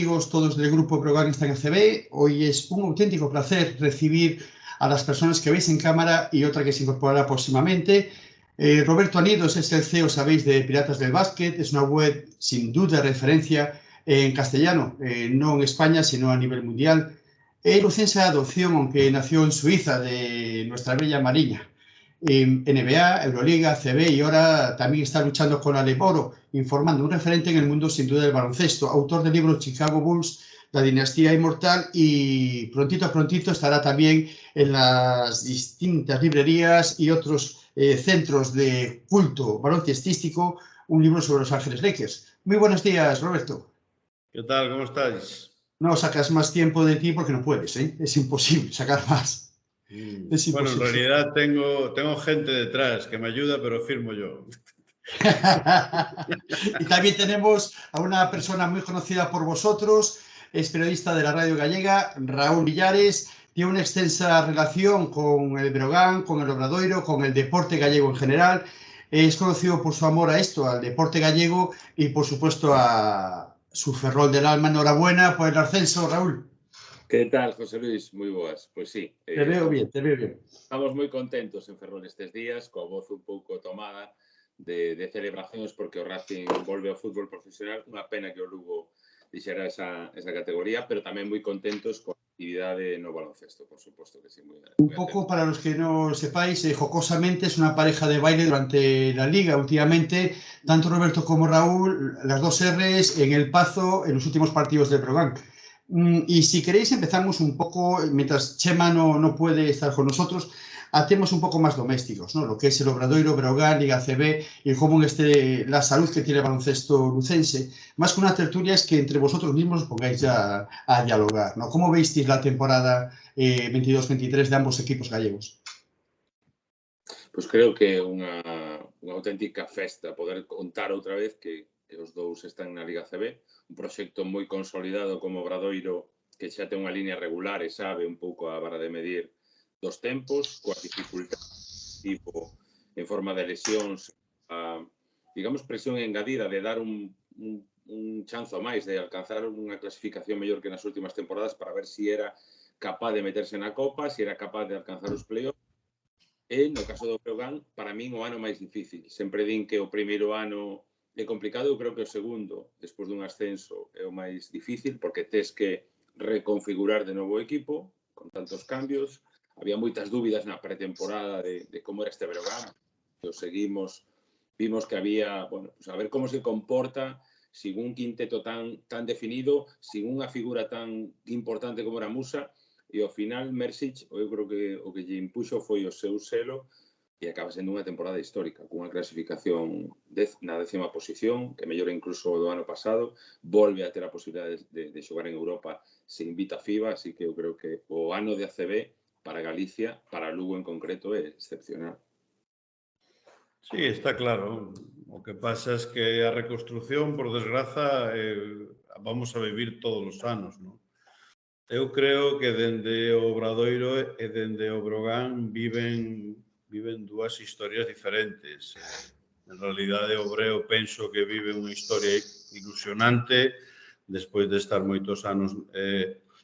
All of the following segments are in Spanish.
amigos todos del grupo Protagonista en ACB. Hoy es un auténtico placer recibir a las personas que veis en cámara y otra que se incorporará próximamente. Roberto Anidos es el CEO, sabéis, de Piratas del Básquet. Es una web sin duda de referencia en castellano, no en España, sino a nivel mundial. Lucense de adopción, aunque nació en Suiza, de nuestra bella Mariña. NBA, Euroliga, CB y ahora también está luchando con Aleboro, informando, un referente en el mundo sin duda del baloncesto, autor del libro Chicago Bulls, La dinastía inmortal, y prontito estará también en las distintas librerías y otros centros de culto baloncestístico, un libro sobre los Ángeles Lakers. Muy buenos días, Roberto. ¿Qué tal? ¿Cómo estáis? No sacas más tiempo de ti porque no puedes, ¿eh? Es imposible sacar más. Bueno, en realidad tengo gente detrás que me ayuda, pero firmo yo. Y también tenemos a una persona muy conocida por vosotros, es periodista de la Radio Gallega, Raúl Villares, tiene una extensa relación con el Breogán, con el Obradoiro, con el deporte gallego en general. Es conocido por su amor a esto, al deporte gallego y, por supuesto, a su Ferrol del alma. Enhorabuena por el ascenso, Raúl. ¿Qué tal, José Luis? Muy boas. Pois sí. Te veo bien. Estamos moi contentos en Ferrol estes días, coa voz un pouco tomada de celebracións porque o Racing volve ao fútbol profesional. Unha pena que o Lugo dixera esa categoría, pero tamén moi contentos coa actividade no baloncesto, por suposto que sí. Un poco para los que no sepáis, jocosamente es una pareja de baile durante la liga últimamente, tanto Roberto como Raúl, las dos R's en el Pazo en los últimos partidos del Breogán. Y si queréis empezamos un poco, mientras Chema no puede estar con nosotros, a temas un poco más domésticos, ¿no? Lo que es el Obradoiro, Breogán, Liga CB y cómo la salud que tiene el baloncesto lucense. Más que una tertulia es que entre vosotros mismos os pongáis ya a dialogar, ¿no? ¿Cómo veis la temporada 22-23 de ambos equipos gallegos? Pois creo que é unha auténtica festa poder contar outra vez que os dous están na Liga CB, un proxecto moi consolidado como Obradoiro que xa ten unha línea regular e sabe un pouco a vara de medir dos tempos, coa dificultade tipo en forma de lesións, digamos, presión engadida de dar un chanzo máis de alcanzar unha clasificación mellor que nas últimas temporadas para ver si era capaz de meterse na Copa, si era capaz de alcanzar os playoffs. E no caso do Breogán, para min o ano máis difícil. Sempre din que o primeiro ano é complicado, eu creo que o segundo, despois dun ascenso, é o máis difícil, porque tes que reconfigurar de novo o equipo, con tantos cambios. Había moitas dúbidas na pretemporada de como era este Breogán. O seguimos, vimos que había, bueno, pues a ver como se comporta sin un quinteto tan definido, sin unha figura tan importante como era Musa. E ao final, Mersic, eu creo que o que lle impuxo foi o seu selo e acaba sendo unha temporada histórica, cunha clasificación na 10ª posición, que mellora incluso do ano pasado, volve a ter a posibilidade de xogar en Europa, se invita a FIBA, así que eu creo que o ano de ACB para Galicia, para Lugo en concreto, é excepcional. Sí, está claro. O que pasa es que a reconstrucción, por desgraza, vamos a vivir todos os anos, non? Eu creo que dende o Obradoiro e dende o Breogán viven dúas historias diferentes. En realidade, o Breo penso que vive unha historia ilusionante despois de estar moitos anos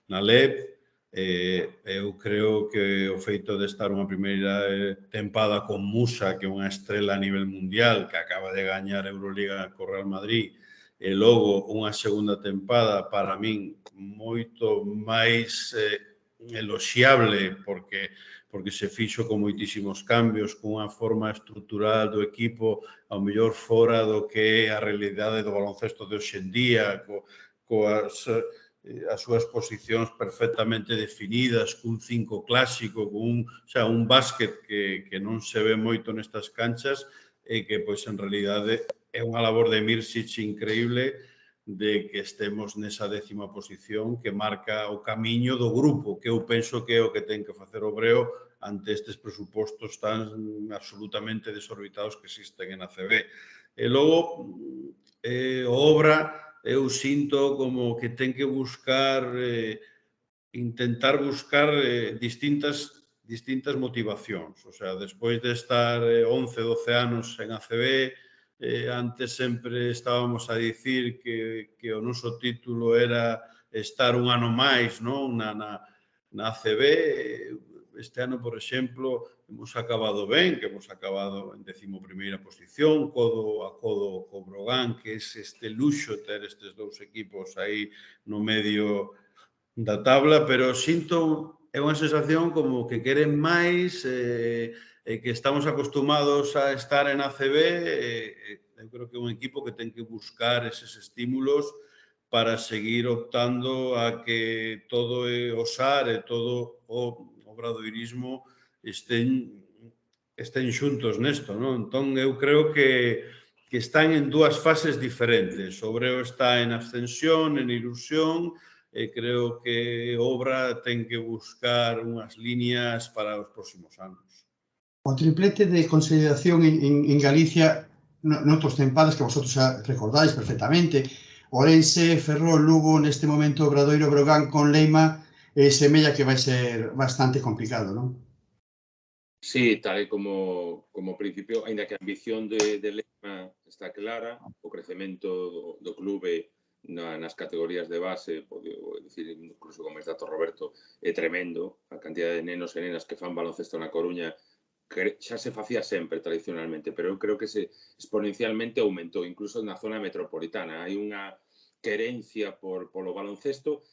na LEP. Eu creo que o feito de estar unha primeira tempada con Musa, que é unha estrela a nivel mundial, que acaba de gañar Euroliga co Real Madrid, e logo unha segunda tempada para min moito máis eloxiable porque se fixo con moitísimos cambios, con unha forma estrutural do equipo ao mellor fora do que é a realidade do baloncesto de hoxendía, coas as súas posicións perfectamente definidas, cun 5 clásico, con un básquet que non se ve moito nestas canchas e que, pois, en realidade é unha labor de Mirsic increíble de que estemos nesa 10ª posición que marca o camiño do grupo, que eu penso que é o que ten que facer o Breo ante estes presupostos tan absolutamente desorbitados que existen en ACB. E logo, o Obra, eu sinto como que ten que intentar buscar distintas motivacións. O sea, despois de estar 11, 12 anos en ACB, Antes sempre estábamos a dicir que o noso título era estar un ano máis, non? Na ACB. Este ano, por exemplo, hemos acabado ben, que hemos acabado en 11ª posición, codo a codo co Brogan, que é este luxo ter estes dous equipos aí no medio da tabla, pero sinto, é unha sensación como que queren máis, que estamos acostumados a estar en ACB. Eu creo que é un equipo que ten que buscar eses estímulos para seguir optando a que todo o SAR e todo o obradoirismo estén xuntos nesto, non? Entón, eu creo que están en dúas fases diferentes. O Obreo está en ascensión, en ilusión, e creo que Obra ten que buscar unhas líneas para os próximos anos. O triplete de consolidación en Galicia, noutros tempadas que vosotros xa recordáis perfectamente, Ourense, Ferrol, Lugo, neste momento Obradoiro, Brogan con Leima, semella que vai ser bastante complicado, non? Sí, tal e como principio, aínda que a ambición de Leima está clara, o crecemento do clube nas categorías de base, podo dicir, incluso como es dato Roberto, é tremendo. A cantidad de nenos e nenas que fan baloncesto na Coruña xa se facía sempre tradicionalmente, pero eu creo que se exponencialmente aumentou, incluso na zona metropolitana. Hai unha querencia polo baloncesto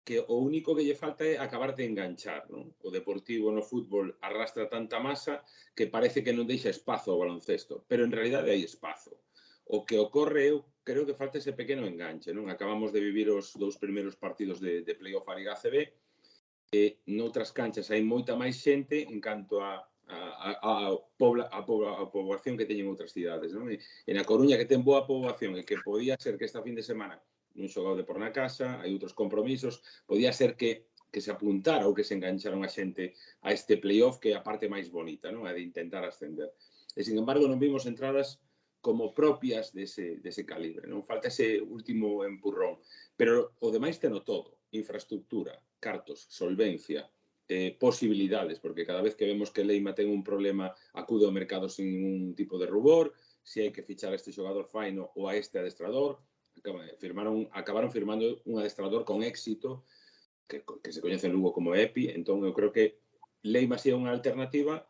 que o único que lle falta é acabar de enganchar, non? O Deportivo no fútbol arrastra tanta masa que parece que non deixa espazo ao baloncesto, pero en realidade hai espazo. O que ocorre, eu creo que falta ese pequeno enganche, non? Acabamos de vivir os dous primeiros partidos de playoff a Liga ACB, e noutras canchas hai moita máis xente en canto a poboación que teñen outras cidades, non? E na Coruña, que ten boa poboación e que podía ser que esta fin de semana non xogado de por na casa, hai outros compromisos, podía ser que se apuntara ou que se enganchara a xente a este playoff, que é a parte máis bonita, non? A de intentar ascender. E, sin embargo, non vimos entradas como propias dese calibre, non? Falta ese último empurrón. Pero o demais teno todo: infraestructura, cartos, solvencia, posibilidades, porque cada vez que vemos que Leima ten un problema, acude ao mercado sin ningún tipo de rubor, se hai que fichar a este xogador faino ou a este adestrador. Acabaron firmando un adestrador con éxito que se coñece en Lugo como Epi. Entón, eu creo que Leima sí é unha alternativa,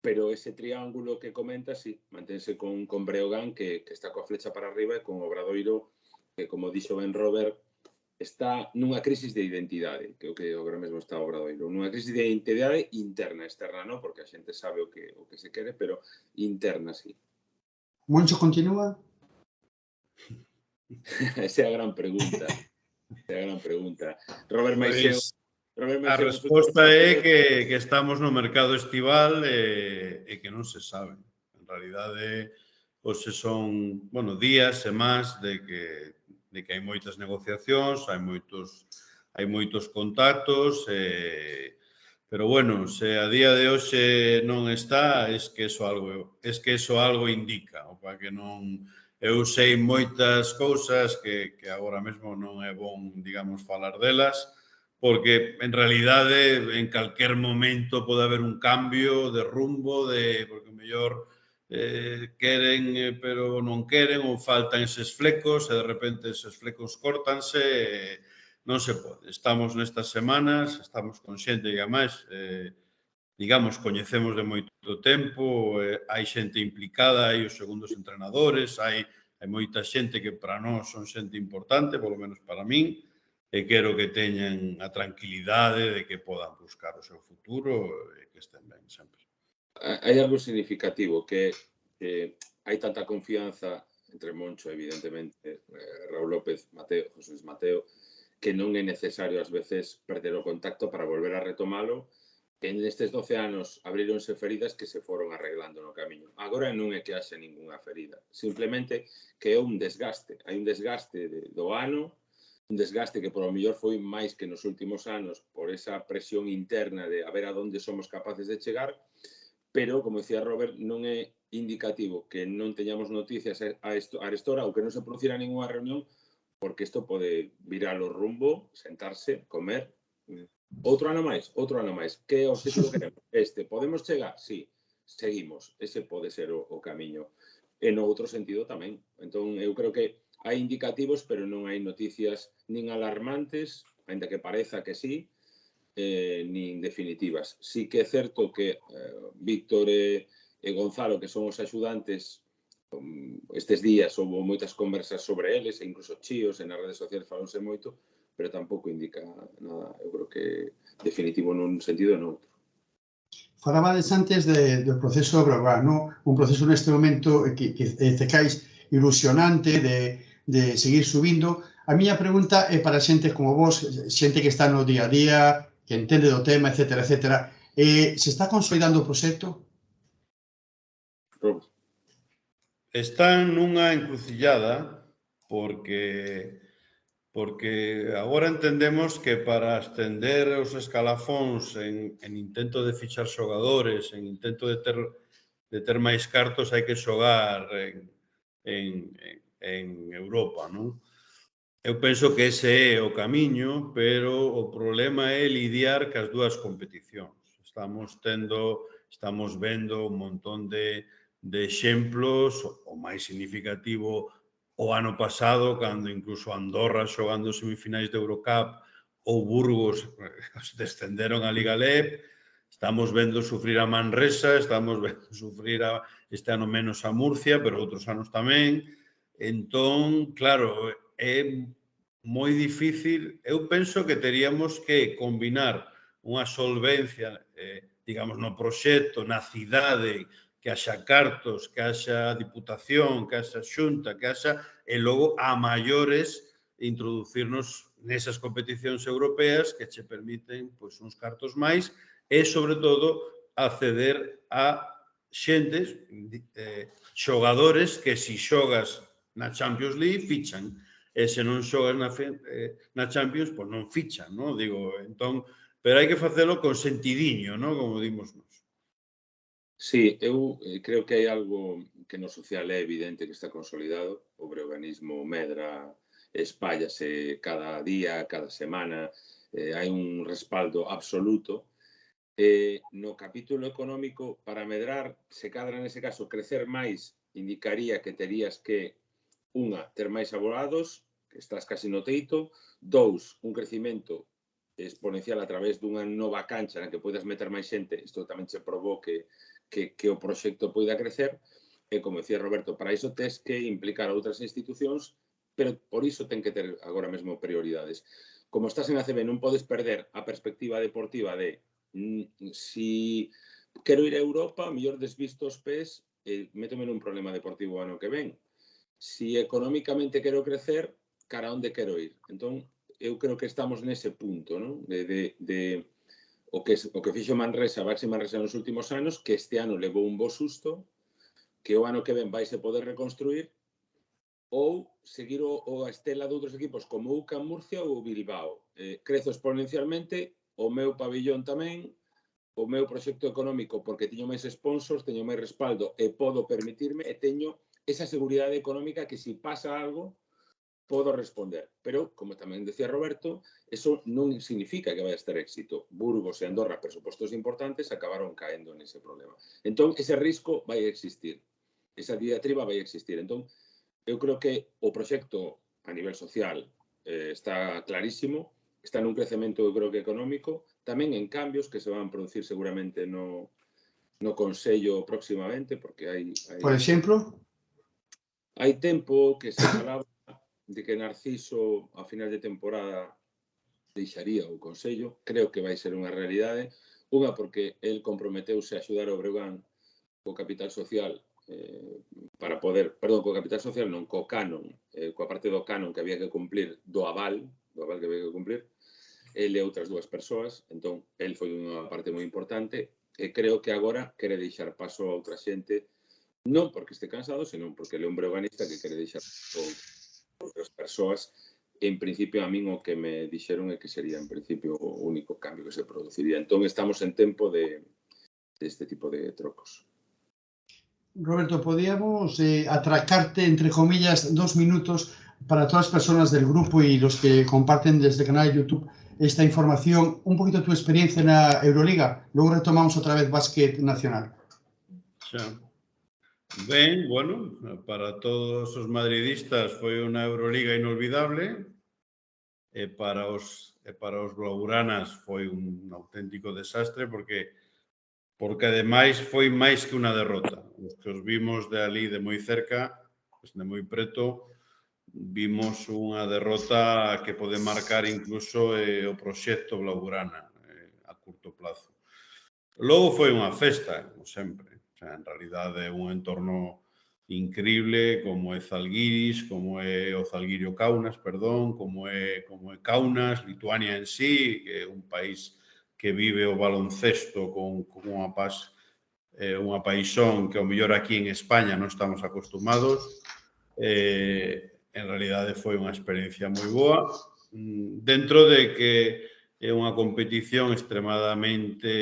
pero ese triángulo que comentas, sí, mantense con Breogán, que está coa flecha para arriba, e con Obradoiro, que, como dixo ben Robert, está nunha crisis de identidade, que é o que agora mesmo está Obradoiro, nunha crisis de identidade interna, externa non, porque a xente sabe o que se quere, pero interna, sí. Moncho continúa? Esa é a gran pregunta. Robert Maixeu. A resposta é que estamos no mercado estival e que non se sabe. En realidade, hoxe son, días e máis de que hai moitas negociacións, hai moitos contactos, pero se a día de hoxe non está, es que eso algo indica, o para que non. Eu sei moitas cousas que agora mesmo non é bon, digamos, falar delas, porque en realidade en calquer momento pode haber un cambio de rumbo, porque mellor queren pero non queren, ou faltan eses flecos e de repente eses flecos córtanse. Non se pode. Estamos nestas semanas, estamos con xente e ademais, digamos, coñecemos de moito tempo, hai xente implicada, hai os segundos entrenadores, hai moita xente que para nós son xente importante, polo menos para min, e quero que teñan a tranquilidade de que podan buscar o seu futuro e que estén ben sempre. Hai algo significativo, que hai tanta confianza entre Moncho, evidentemente, Raúl López, Mateo, José Luis Mateo, que non é necesario ás veces perder o contacto para volver a retomalo, que nestes 12 anos abrironse feridas que se foron arreglando no camiño. Agora non é que haxe ninguna ferida, simplemente que é un desgaste. Hai un desgaste do ano, un desgaste que por o mellor foi máis que nos últimos anos por esa presión interna de a ver a donde somos capaces de chegar, pero, como decía Robert, non é indicativo que non teñamos noticias a estora ou que non se producira ninguna reunión, porque isto pode virar o rumbo, sentarse, comer. Outro ano máis. Que objetivo queremos? Podemos chegar? Sí, seguimos. Ese pode ser o camiño. e no outro sentido tamén. Entón, eu creo que hai indicativos, pero non hai noticias nin alarmantes, ainda que pareza que sí, nin definitivas. Sí que é certo que Víctor e Gonzalo, que son os axudantes, estes días houve moitas conversas sobre eles, e incluso chíos, e nas redes sociais falonse moito, pero tampouco indica nada, eu creo que definitivo nun sentido e noutro. Falabades antes do proceso de Breogán, ¿no? Un proceso neste momento que cecais ilusionante de seguir subindo. A miña pregunta é para xente como vos, xente que está no día a día, que entende do tema, etcétera, etcétera. Se está consolidando o proxecto? Están nunha encrucillada porque agora entendemos que para ascender os escalafóns en intento de fichar xogadores, en intento de ter máis cartos, hai que xogar en Europa, non? Eu penso que ese é o camiño, pero o problema é lidiar cas dúas competicións. Estamos vendo un montón de exemplos, o máis significativo o ano pasado, cando incluso Andorra xogando semifinais de Eurocup ou Burgos descenderon a Liga LEP, estamos vendo sufrir a Manresa, estamos vendo sufrir este ano menos a Murcia, pero outros anos tamén. Entón, claro, é moi difícil. Eu penso que teríamos que combinar unha solvencia, digamos, no proxecto, na cidade, que haxa cartos, que haxa diputación, que haxa xunta, que haxa, e logo a maiores introducirnos nesas competicións europeas que che permiten pois, uns cartos máis e, sobre todo, acceder a xentes, xogadores que si xogas na Champions League fichan, e se non xogas na Champions, pois non fichan, non? Digo, entón, pero hai que facelo con sentidiño, non? Como dimos nós. Sí, eu creo que hai algo que no social é evidente que está consolidado. O breoganismo medra, espállase cada día, cada semana, hai un respaldo absoluto. No capítulo económico, para medrar, se cadra nese caso crecer máis, indicaría que terías que, unha, ter máis abogados, que estás casi no teito, dous, un crecimento exponencial a través dunha nova cancha na que podes meter máis xente, isto tamén se provoque que o proxecto poida crecer, e, como decía Roberto, para iso tes que implicar a outras institucións, pero por iso ten que ter agora mesmo prioridades. Como estás en ACB, non podes perder a perspectiva deportiva de si quero ir a Europa, mellor desvisto os pés e métome nun problema deportivo ano que ven. Si económicamente quero crecer, cara onde quero ir. Entón, eu creo que estamos nese punto, non? O que fixo Manresa, Baxi Manresa nos últimos anos, que este ano levou un bo susto, que o ano que ven vai se poder reconstruir, ou seguir a estela de outros equipos como o UCAM Murcia ou o Bilbao. Crezo exponencialmente, o meu pabillón tamén, o meu proxecto económico, porque teño máis sponsors, teño máis respaldo e podo permitirme, e teño esa seguridade económica que se pasa algo, podo responder. Pero, como tamén decía Roberto, eso non significa que vai a ter éxito. Burgos e Andorra, presupostos importantes, acabaron caendo nese problema. Entón, ese risco vai a existir. Esa diatriba vai a existir. Entón, eu creo que o proxecto a nivel social está clarísimo, está nun crecemento, eu creo que económico, tamén en cambios que se van a producir seguramente no Consello próximamente, porque hai... Por exemplo? Hai tempo que se falaba de que Narciso, a final de temporada, deixaría o Consello. Creo que vai ser unha realidade. Unha, porque el comprometeuse a axudar o Breogán co capital social para poder, perdón, co capital social non, co canon, coa parte do canon que había que cumplir do aval que había que cumplir, ele e outras dúas persoas. Entón, el foi unha parte moi importante e creo que agora quere deixar paso a outra xente, non porque este cansado, senón porque ele é un breoganista que quere deixar outras persoas. En principio, a min o que me dixeron é que sería, en principio, o único cambio que se produciría. Entón, estamos en tempo de este tipo de trocos. Roberto, podíamos atracarte, entre comillas, 2 minutos para todas las personas del grupo y los que comparten desde el canal de YouTube esta información, un poquito tu experiencia en la Euroliga. Luego retomamos otra vez básquet nacional. Xa. Ben, bueno, para todos os madridistas foi unha Euroliga inolvidable e para os blaugranas foi un auténtico desastre porque ademais foi máis que unha derrota. Os que os vimos de ali de moi cerca, de moi preto, vimos unha derrota que pode marcar incluso o proxecto blaugrana a curto plazo. Logo foi unha festa, como sempre. O sea, en realidade é un entorno increíble, como é Zalgiris, como é o Zalgirio Kaunas, perdón, como é Kaunas, Lituania en sí, que é un país que vive o baloncesto con unha paixón que ao mellor aquí en España non estamos acostumados. En realidade foi unha experiencia moi boa, dentro de que é unha competición extremadamente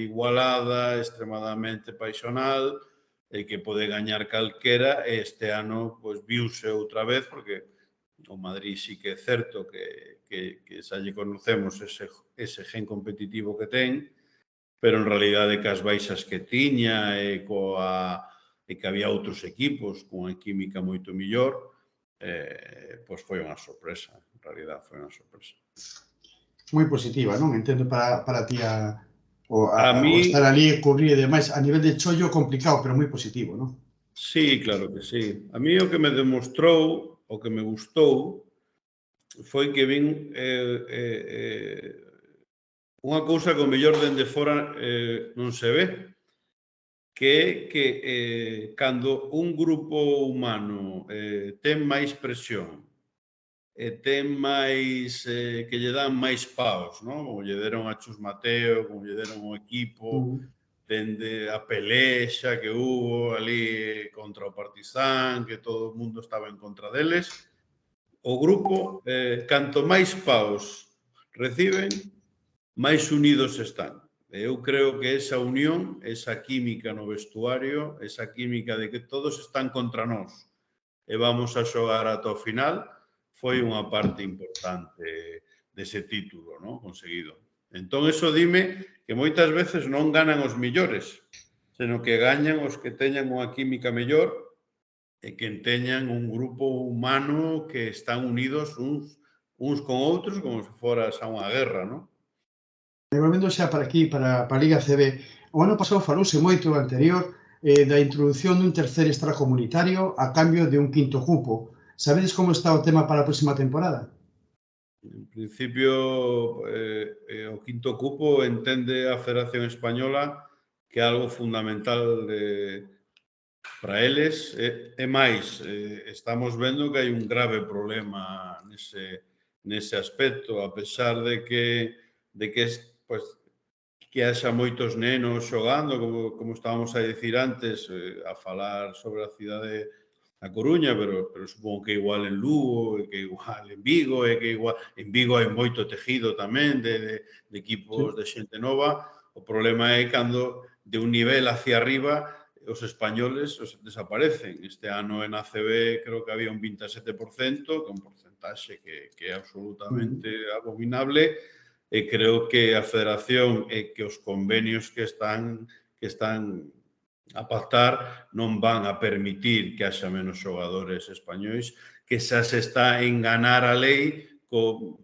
igualada, extremadamente paixonal, e que pode gañar calquera, e este ano pois, viuse outra vez, porque o Madrid sí que é certo que xa lle conocemos ese gen competitivo que ten, pero en realidade que as baixas que tiña e que había outros equipos con unha química moito mellor, pois foi unha sorpresa, en realidad foi unha sorpresa. Moi positiva, non? Entendo para ti A o mí, estar ali e cubrir e demais. A nivel de chollo complicado, pero moi positivo, non? sí, claro que sí. A mí o que me demostrou, o que me gustou, foi que vin unha cousa que o mellor dende fora non se ve, que é que cando un grupo humano ten máis presión e ten máis que lle dan máis paus, non? Como lle deron a Chus Mateo, como lle deron o equipo, dende a pelexa que hubo ali contra o Partizán, que todo o mundo estaba en contra deles, o grupo, canto máis paus reciben, máis unidos están. Eu creo que esa unión, esa química no vestuario, esa química de que todos están contra nós e vamos a xogar ata o final, foi unha parte importante dese título, ¿no? Conseguido. Entón, eso dime que moitas veces non ganan os millores, senón que gañan os que teñan unha química mellor e que teñan un grupo humano que están unidos uns con outros como se foras a unha guerra, ¿no? E volvendo xa para aquí, para a Liga CB, o ano pasado falouse moito o anterior da introdución dun terceiro extracomunitario a cambio de un quinto cupo. Sabedes como está o tema para a próxima temporada? En principio, o quinto cupo entende a Federación Española que é algo fundamental para eles e máis. Estamos vendo que hai un grave problema nese aspecto, a pesar de que pues, que haxa moitos nenos xogando, como estábamos a dicir antes, a falar sobre a cidade da Coruña, pero supongo que igual en Lugo, e que igual en Vigo, e que igual en Vigo hai moito tejido tamén de equipos de xente nova. O problema é cando de un nivel hacia arriba os españoles desaparecen. Este ano en ACB creo que había un 27%, que é un porcentaxe que é absolutamente abominable, e creo que a Federación e que os convenios que están a pactar non van a permitir que haxa menos xogadores españois, que xa se está a enganar a lei con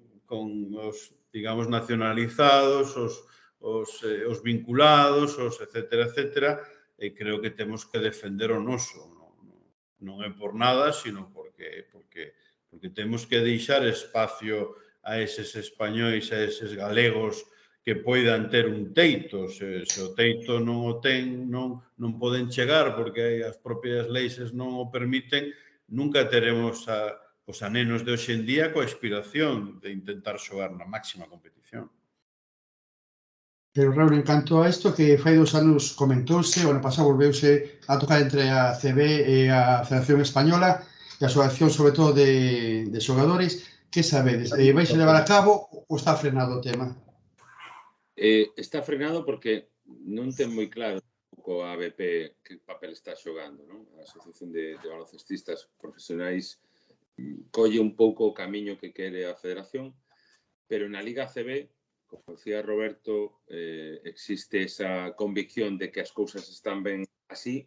os, digamos, nacionalizados, os vinculados, os etcétera, etcétera, e creo que temos que defender o noso. Non é por nada, sino porque temos que deixar espacio a eses españois, a eses galegos que poidan ter un teito. Se o teito non o ten, non poden chegar porque as propias leis non o permiten, nunca teremos os nenos de hoxe en día coa aspiración de intentar xogar na máxima competición. Pero, Raúl, en canto a isto que fai 2 anos comentouse, o ano pasado volveuse a tocar entre a CB e a Federación Española e a asociación, sobre todo, de xogadores, que sabedes? Vais levar a cabo ou está frenado o tema? Está frenado porque non ten moi claro co ABP que papel está xogando, non? A Asociación de Baloncestistas Profesionais colle un pouco o camiño que quere a Federación, pero na Liga ACB, como decía Roberto, existe esa convicción de que as cousas están ben así,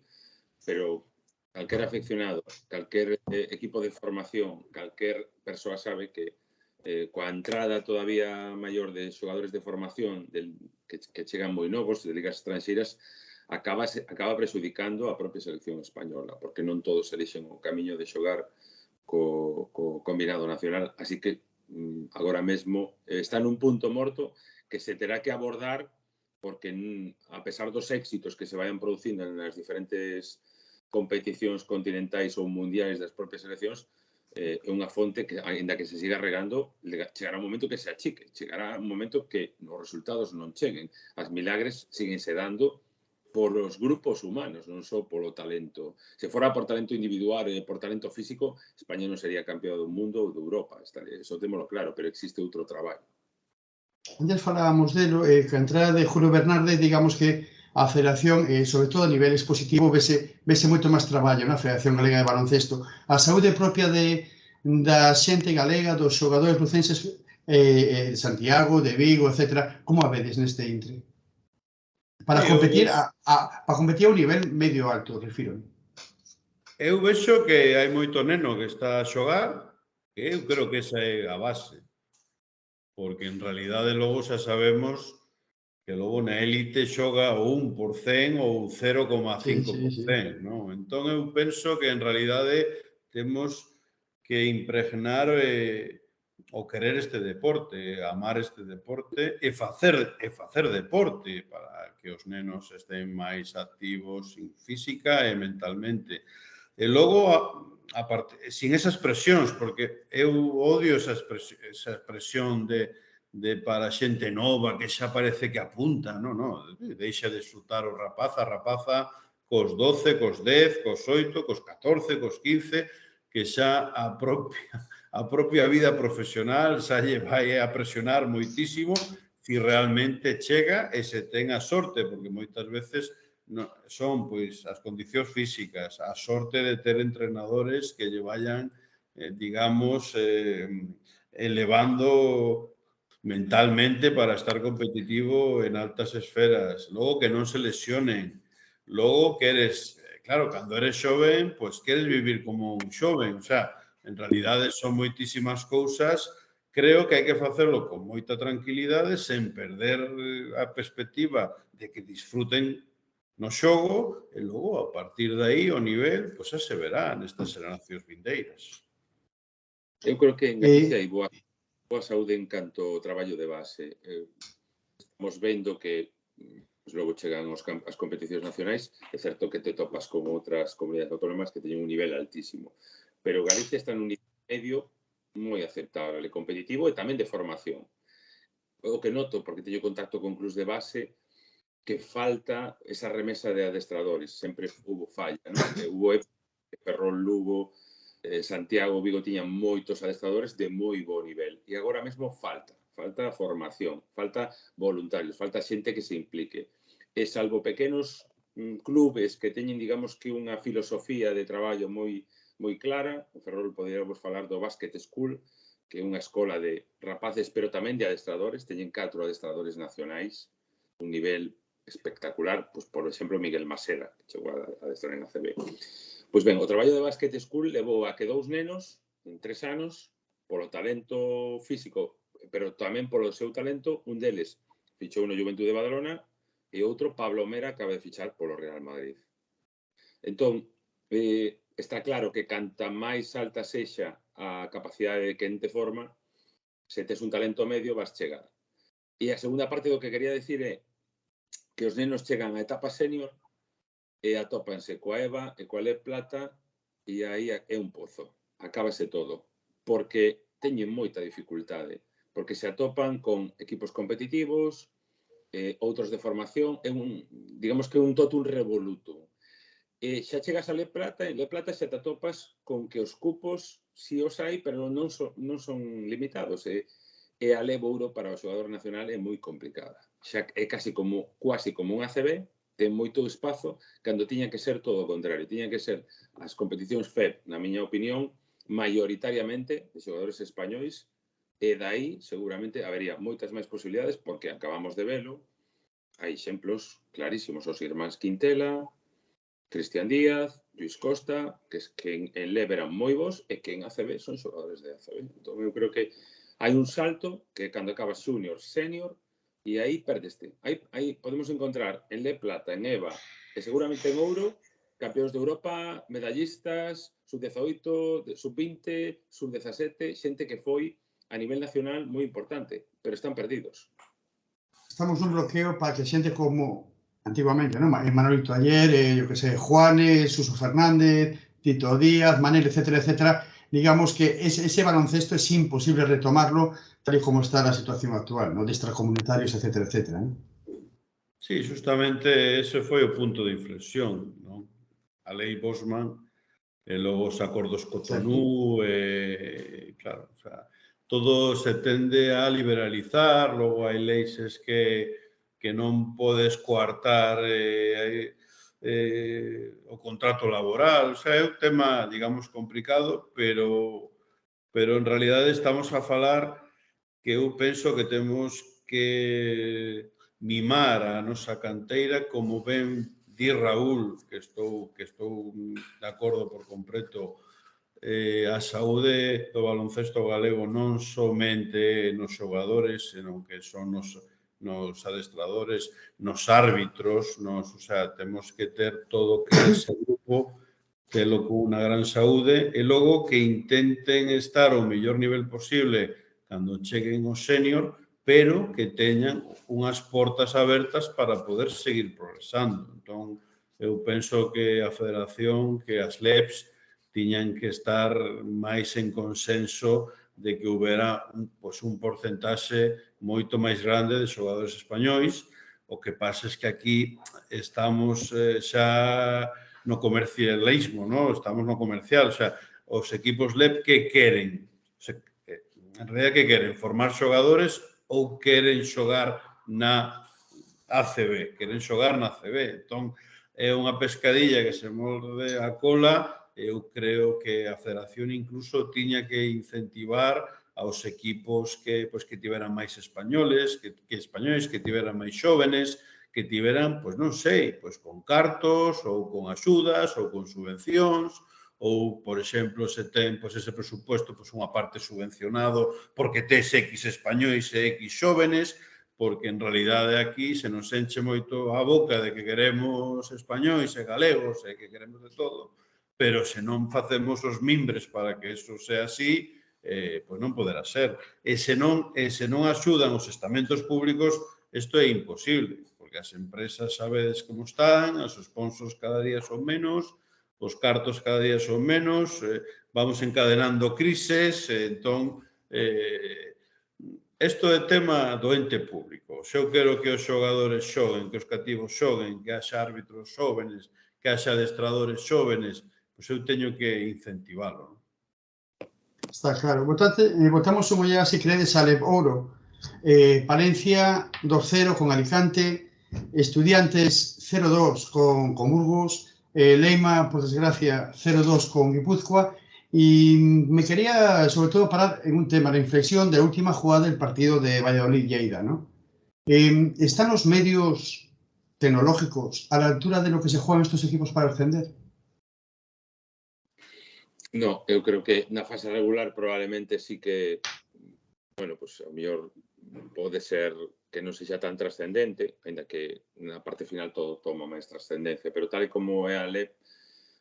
pero calquer afeccionado, calquer equipo de formación, calquer persoa sabe que coa entrada todavía maior de xogadores de formación que chegan moi novos de ligas estranxeiras, acaba prexudicando a propia selección española, porque non todos elixen o camiño de xogar co combinado nacional. Así que agora mesmo está nun punto morto que se terá que abordar, porque a pesar dos éxitos que se vayan producindo nas diferentes competicións continentais ou mundiais das propias seleccións, é unha fonte que, ainda que se siga regando, chegará un momento que se achique, chegará un momento que os resultados non cheguen. As milagres seguense dando por os grupos humanos, non só polo talento. Se fora por talento individual e por talento físico, España non sería campeón do mundo ou de Europa. Eso témolo claro, pero existe outro traballo. Antes falábamos delo, que a entrada de Julio Bernardes, digamos que a federación, sobre todo a nivel expositivo, vese moito máis traballo na Federación Galega de Baloncesto. A saúde propia da xente galega, dos xogadores lucenses, de Santiago, de Vigo, etc. Como a vedes neste intre? Para competir a un nivel medio alto, refiro. Eu vexo que hai moito neno que está a xogar, que eu creo que esa é a base. Porque en realidade logo xa sabemos que logo na élite xoga o 1% ou 0,5%, non? Entón eu penso que en realidade temos que impregnar o querer este deporte, amar este deporte e facer deporte para que os nenos estén máis activos física e mentalmente. E logo, sin esas presións, porque eu odio esa expresión de para xente nova que xa parece que apunta, non, deixa de disfrutar o rapaz, a rapaza, cos 12, cos 10, cos 8, cos 14, cos 15, que xa a propia vida profesional xa lle vai a presionar moitísimo si realmente chega e se ten a sorte, porque moitas veces son pois as condicións físicas, a sorte de ter entrenadores que lle vayan, digamos, elevando mentalmente para estar competitivo en altas esferas. Logo que non se lesionen. Logo que eres, claro, cando eres xoven, pois queres vivir como un xoven. O sea, en realidade son moitísimas cousas. Creo que hai que facelo con moita tranquilidade, sen perder a perspectiva de que disfruten no xogo e logo, a partir de aí, o nivel, pois xa se verá nestas xeracións vindeiras. Eu creo que en Galicia hai boa saúde en canto ao traballo de base. Estamos vendo que logo chegan as competicións nacionais, é certo que te topas con outras comunidades autónomas que teñen un nivel altísimo, pero Galicia está nun nivel medio moi aceptable, competitivo e tamén de formación. O que noto, porque teño contacto con clubs de base, que falta esa remesa de adestradores. Sempre hubo falla, non? Hubo Ferrol, Lugo, Santiago, Vigo tiñan moitos adestradores de moi bo nivel. E agora mesmo falta formación, falta voluntarios, falta xente que se implique. E salvo pequenos clubes que teñen, digamos, que unha filosofía de traballo moi clara, o Ferrol poderíamos falar do Basket School, que é unha escola de rapaces, pero tamén de adestradores, teñen 4 adestradores nacionais, un nivel espectacular, pois, por exemplo, Miguel Masera, que chegou a adestrar en ACB. Pois ben, o traballo de Basket School levou a que 2 nenos, en 3 anos, polo talento físico, pero tamén polo seu talento, un deles fichou no Juventude de Badalona e outro, Pablo Mera, acaba de fichar polo Real Madrid. Entón, está claro que canta máis alta sexa a capacidade de quen te forma, se tes un talento medio vas chegar. E a segunda parte do que quería dicir é que os nenos chegan á etapa senior e atópanse coa EVA e coa LED Plata e aí é un pozo. Acábase todo. Porque teñen moita dificultade. Porque se atopan con equipos competitivos, outros de formación, digamos que un totum revolutum. E xa chegas a LED Plata, en LED Plata xa te atopas con que os cupos si os hai, pero non son limitados. E a LED Ouro para o xogador nacional é moi complicada. Xa é quasi como un ACB, ten moito espazo, cando tiña que ser todo o contrario. Tiña que ser as competicións FEB, na miña opinión, maioritariamente de xogadores españois, e dai seguramente habería moitas máis posibilidades, porque acabamos de velo, hai exemplos clarísimos, os irmáns Quintela, Cristian Díaz, Luis Costa, que en LEB eran moi bons e que en ACB son xogadores de ACB. Entón, eu creo que hai un salto que cando acabas junior, senior, e aí perdeste. Aí podemos encontrar en LEB Plata, en EVA, e seguramente en Ouro, campeóns de Europa, medallistas, sub-18, sub-20, sub-17, xente que foi a nivel nacional moi importante, pero están perdidos. Estamos nun bloqueo para que xente como antiguamente, ¿no? Manolito Ayer, yo que sé, Juanes, Suso Fernández, Tito Díaz, Manel, etcétera, etcétera, digamos que ese baloncesto es imposible retomarlo tal y como está la situación actual, ¿no? De extracomunitarios, etcétera, etcétera, ¿no? Sí, justamente ese foi o punto de inflexión, non? A lei Bosman e logo os acordos Cotonú, claro, o sea, todo se tende a liberalizar, logo hai leis que non podes coartar o contrato laboral, o sea, é un tema, digamos, complicado, pero en realidade estamos a falar que eu penso que temos que mimar a nosa canteira, como ben di Raúl, que estou de acordo por completo, a saúde do baloncesto galego non somente nos xogadores, senón que son nos adestradores, nos árbitros, o sea, temos que ter todo que ese grupo telo con unha gran saúde e logo que intenten estar ao mellor nivel posible cando cheguen os senior, pero que teñan unhas portas abertas para poder seguir progresando. Entón, eu penso que a Federación, que as LEPs, tiñan que estar máis en consenso de que houbera un porcentaxe moito máis grande de xogadores españois. O que pasa é que aquí estamos xa no comercialismo, ¿no? Estamos no comercial, o sea, os equipos LEP que queren? O sea, en realidad que queren? Formar xogadores ou queren xogar na ACB? Queren xogar na ACB. Entón, é unha pescadilla que se morde a cola. Eu creo que a Federación incluso tiña que incentivar aos equipos que tiveran máis españoles, que tiveran máis xóvenes, que tiveran, pois non sei, pois con cartos ou con axudas ou con subvencións ou, por exemplo, se ten pois ese presupuesto, pois unha parte subvencionado porque tes X españois e X xóvenes, porque en realidade aquí se nos enche moito a boca de que queremos españois e galegos e que queremos de todo, pero se non facemos os mimbres para que eso sea así, pois non poderá ser. E se non axudan os estamentos públicos, isto é imposible, porque as empresas sabedes como están, os sponsors cada día son menos, os cartos cada día son menos, vamos encadenando crises, entón, isto é tema do ente público. Se eu quero que os xogadores xoguen, que os cativos xoguen, que haxa árbitros xóvenes, que haxa adestradores xóvenes, pois eu teño que incentivalo. Está claro. Votamos unha ollega, se credes, a LEB Ouro. Palencia 2-0 con Alicante, Estudiantes 0-2 con Burgos, Leima, por desgracia, 0-2 con Guipúzcoa. Y me quería, sobre todo, parar en un tema, la inflexión de la última jugada del partido de Valladolid-Lleida, ¿no? ¿Están los medios tecnológicos a la altura de lo que se juegan estos equipos para ascender? No, eu creo que na fase regular probablemente sí que, bueno, pues ao mellor pode ser que non sexa tan trascendente, ainda que na parte final todo toma máis trascendencia, pero tal como é a LEP,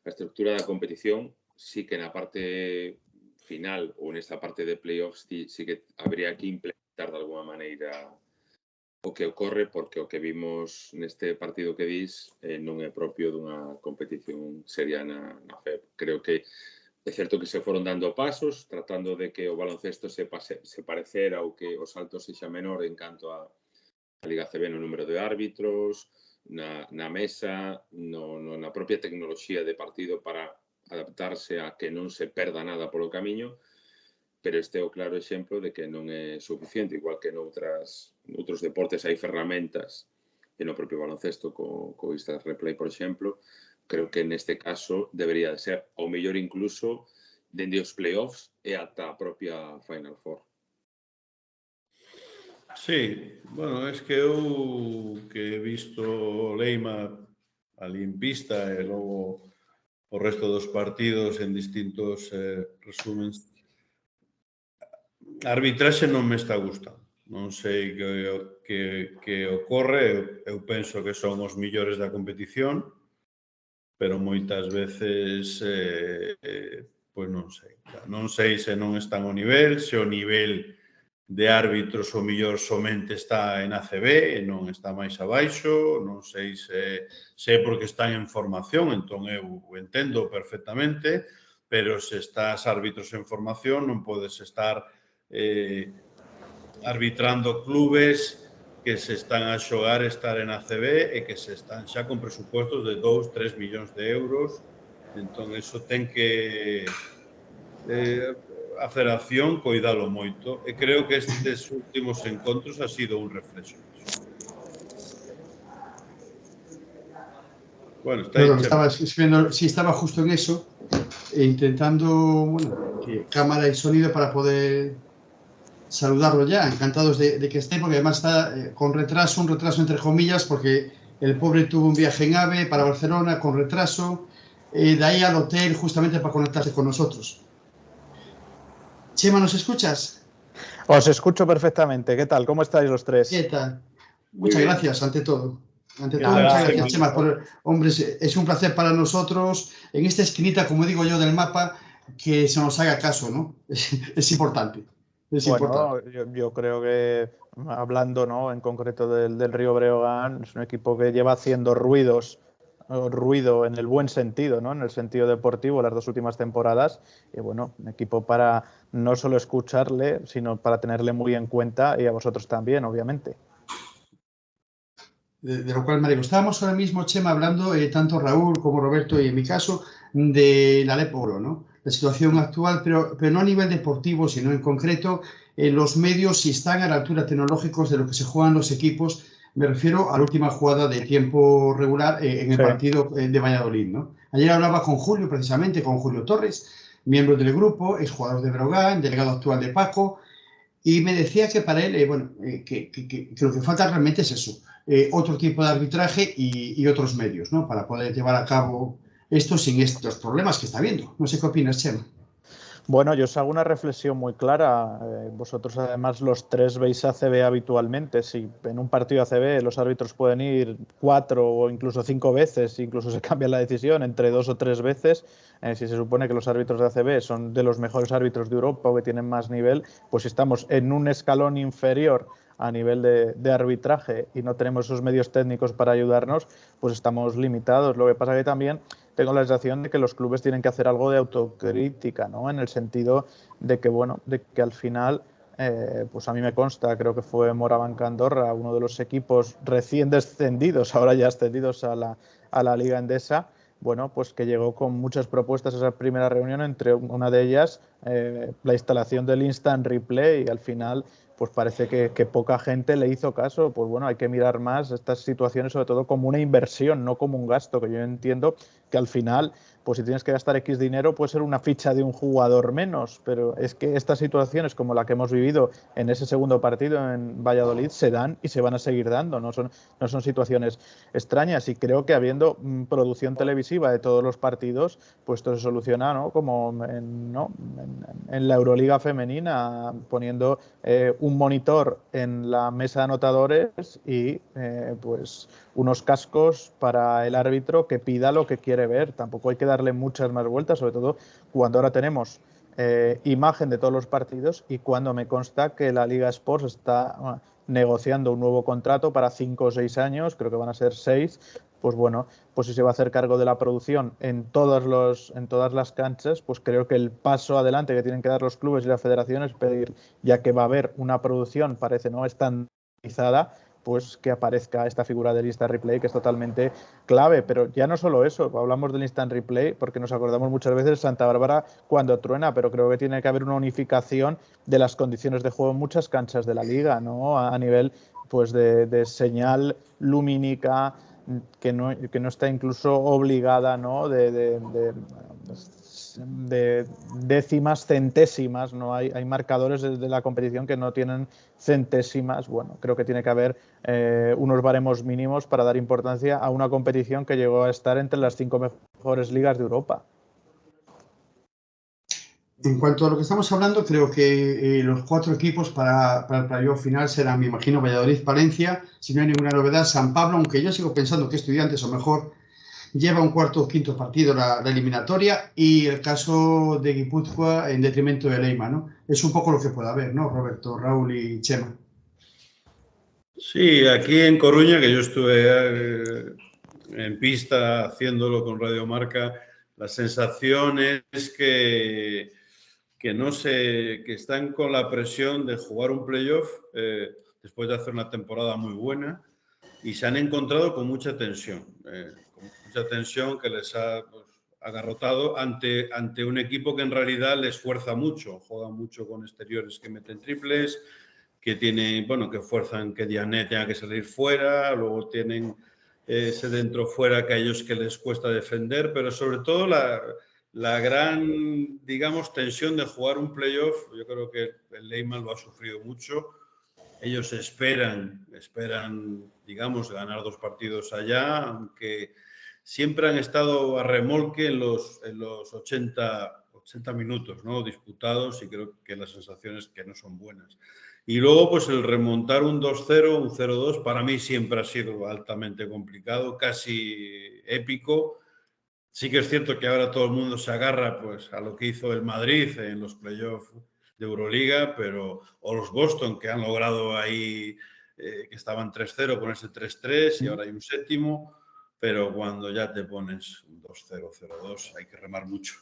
a estructura da competición, sí que na parte final ou nesta parte de playoffs sí que habría que implementar de alguma maneira o que ocorre, porque o que vimos neste partido que dis non é propio dunha competición seria na FEP. Creo que é certo que se foron dando pasos, tratando de que o baloncesto se parecera ou que o salto sexa menor en canto a Liga CB no número de árbitros, na mesa, na propia tecnoloxía de partido para adaptarse a que non se perda nada polo camiño, pero este é o claro exemplo de que non é suficiente, igual que noutros deportes hai ferramentas, e no propio baloncesto co Instant Replay, por exemplo. Creo que neste caso debería de ser, ao mellor incluso, dende os playoffs e ata a propia Final Four. Sí, bueno, es que eu que he visto Leima ali en pista e logo o resto dos partidos en distintos resúmens. A arbitraxe non me está gustando. Non sei que ocorre, eu penso que son os millores da competición, pero moitas veces, pois non sei. Non sei se non están ao nivel, se o nivel de árbitros o millor somente está en ACB e non está máis abaixo, non sei se é porque están en formación, entón eu o entendo perfectamente, pero se estás árbitros en formación non podes estar arbitrando clubes que se están a xogar estar en ACB e que se están xa con presupostos de 2, 3 millóns de euros. Entón, iso ten que a federación coidalo moito. E creo que estes últimos encontros ha sido un reflexo disso. Bueno, está aí, Estaba escribiendo, sí, estaba justo en eso, intentando, bueno, que cámara y sonido para poder saludarlo ya, encantados de que esté, porque además está con retraso, un retraso entre comillas, porque el pobre tuvo un viaje en AVE para Barcelona con retraso, de ahí al hotel justamente para conectarse con nosotros. Chema, ¿nos escuchas? Os escucho perfectamente. ¿Qué tal? ¿Cómo estáis los tres? ¿Qué tal? Muchas gracias, ante todo. Ante todo, Gracias, muchas gracias, Chema. Chema. Hombre, es un placer para nosotros, en esta esquinita, como digo yo, del mapa, que se nos haga caso, ¿no? Es importante. Bueno, yo creo que, hablando, ¿no?, en concreto del Río Breogán, es un equipo que lleva haciendo ruido en el buen sentido, ¿no?, en el sentido deportivo, las 2 últimas temporadas. Y bueno, un equipo para no solo escucharle, sino para tenerle muy en cuenta, y a vosotros también, obviamente. De lo cual me alegro. Estábamos ahora mismo, Chema, hablando, tanto Raúl como Roberto, y en mi caso, de la Alep Oro, ¿no? La situación actual, pero no a nivel deportivo, sino en concreto, los medios, si están a la altura tecnológicos de lo que se juegan los equipos. Me refiero a la última jugada de tiempo regular en el partido de Valladolid, ¿no? Ayer hablaba con Julio, precisamente, con Julio Torres, miembro del grupo, exjugador de Breogán, delegado actual de Paco, y me decía que para él, que lo que falta realmente es eso, otro tipo de arbitraje y otros medios, ¿no?, para poder llevar a cabo esto sin estos problemas que está habiendo. No sé qué opinas, Chema. Bueno, yo os hago una reflexión muy clara. Vosotros, además, los tres veis ACB habitualmente. Si en un partido ACB los árbitros pueden ir 4 o incluso 5 veces, incluso se cambia la decisión entre 2 o 3 veces, si se supone que los árbitros de ACB son de los mejores árbitros de Europa o que tienen más nivel, pues si estamos en un escalón inferior a nivel de arbitraje y no tenemos esos medios técnicos para ayudarnos, pues estamos limitados. Lo que pasa que también tengo la sensación de que los clubes tienen que hacer algo de autocrítica, ¿no?, en el sentido de que, bueno, de que al final, pues a mí me consta, creo que fue Morabanca Andorra, uno de los equipos recién descendidos, ahora ya ascendidos a la Liga Endesa, bueno, pues que llegó con muchas propuestas a esa primera reunión, entre una de ellas la instalación del instant replay, y al final pues parece que poca gente le hizo caso. Pues bueno, hay que mirar más estas situaciones sobre todo como una inversión, no como un gasto, que yo entiendo que al final, pues si tienes que gastar X dinero, puede ser una ficha de un jugador menos, pero es que estas situaciones como la que hemos vivido en ese segundo partido en Valladolid se dan y se van a seguir dando, no son situaciones extrañas, y creo que habiendo producción televisiva de todos los partidos, pues esto se soluciona, ¿no?, como en la Euroliga femenina, poniendo un monitor en la mesa de anotadores y pues unos cascos para el árbitro que pida lo que quiere ver. Tampoco hay que darle muchas más vueltas, sobre todo cuando ahora tenemos imagen de todos los partidos, y cuando me consta que la Liga Sports está negociando un nuevo contrato para 5 o 6 años, creo que van a ser 6, pues bueno, pues si se va a hacer cargo de la producción en todas las canchas, pues creo que el paso adelante que tienen que dar los clubes y las federaciones es pedir, ya que va a haber una producción, parece no estandarizada, pues que aparezca esta figura del instant replay, que es totalmente clave. Pero ya no solo eso, hablamos del instant replay porque nos acordamos muchas veces de Santa Bárbara cuando truena, pero creo que tiene que haber una unificación de las condiciones de juego en muchas canchas de la liga, ¿no?, a nivel pues de señal lumínica, que no está incluso obligada, ¿no?, de décimas, centésimas, ¿no? Hay marcadores de la competición que no tienen centésimas. Bueno, creo que tiene que haber unos baremos mínimos para dar importancia a una competición que llegó a estar entre las 5 mejores ligas de Europa. En cuanto a lo que estamos hablando, creo que los 4 equipos para el playoff final serán, me imagino, Valladolid, Palencia, si no hay ninguna novedad, San Pablo, aunque yo sigo pensando que Estudiantes o mejor lleva un cuarto o quinto partido la eliminatoria, y el caso de Guipúzcoa en detrimento de Leima, ¿no? Es un poco lo que puede haber, ¿no, Roberto, Raúl y Chema? Sí, aquí en Coruña, que yo estuve en pista haciéndolo con Radio Marca, la sensación es que no sé, que están con la presión de jugar un playoff después de hacer una temporada muy buena, y se han encontrado con mucha tensión que les ha agarrotado ante un equipo que en realidad les fuerza mucho, juega mucho con exteriores que meten triples, que tienen, bueno, que fuerzan que Diané tenga que salir fuera, luego tienen ese dentro-fuera que a ellos que les cuesta defender, pero sobre todo la gran, digamos, tensión de jugar un playoff. Yo creo que el Leima lo ha sufrido mucho. Ellos esperan, digamos, ganar 2 partidos allá, aunque siempre han estado a remolque en los 80 minutos, ¿no?, disputados, y creo que las sensaciones que no son buenas. Y luego, pues el remontar un 2-0, un 0-2, para mí siempre ha sido altamente complicado, casi épico. Sí que es cierto que ahora todo el mundo se agarra, pues, a lo que hizo el Madrid en los playoffs de Euroliga, pero, o los Boston, que han logrado ahí, que estaban 3-0, ponerse 3-3, y ahora hay un 7º, pero cuando ya te pones un 2-0, 0-2, hay que remar mucho.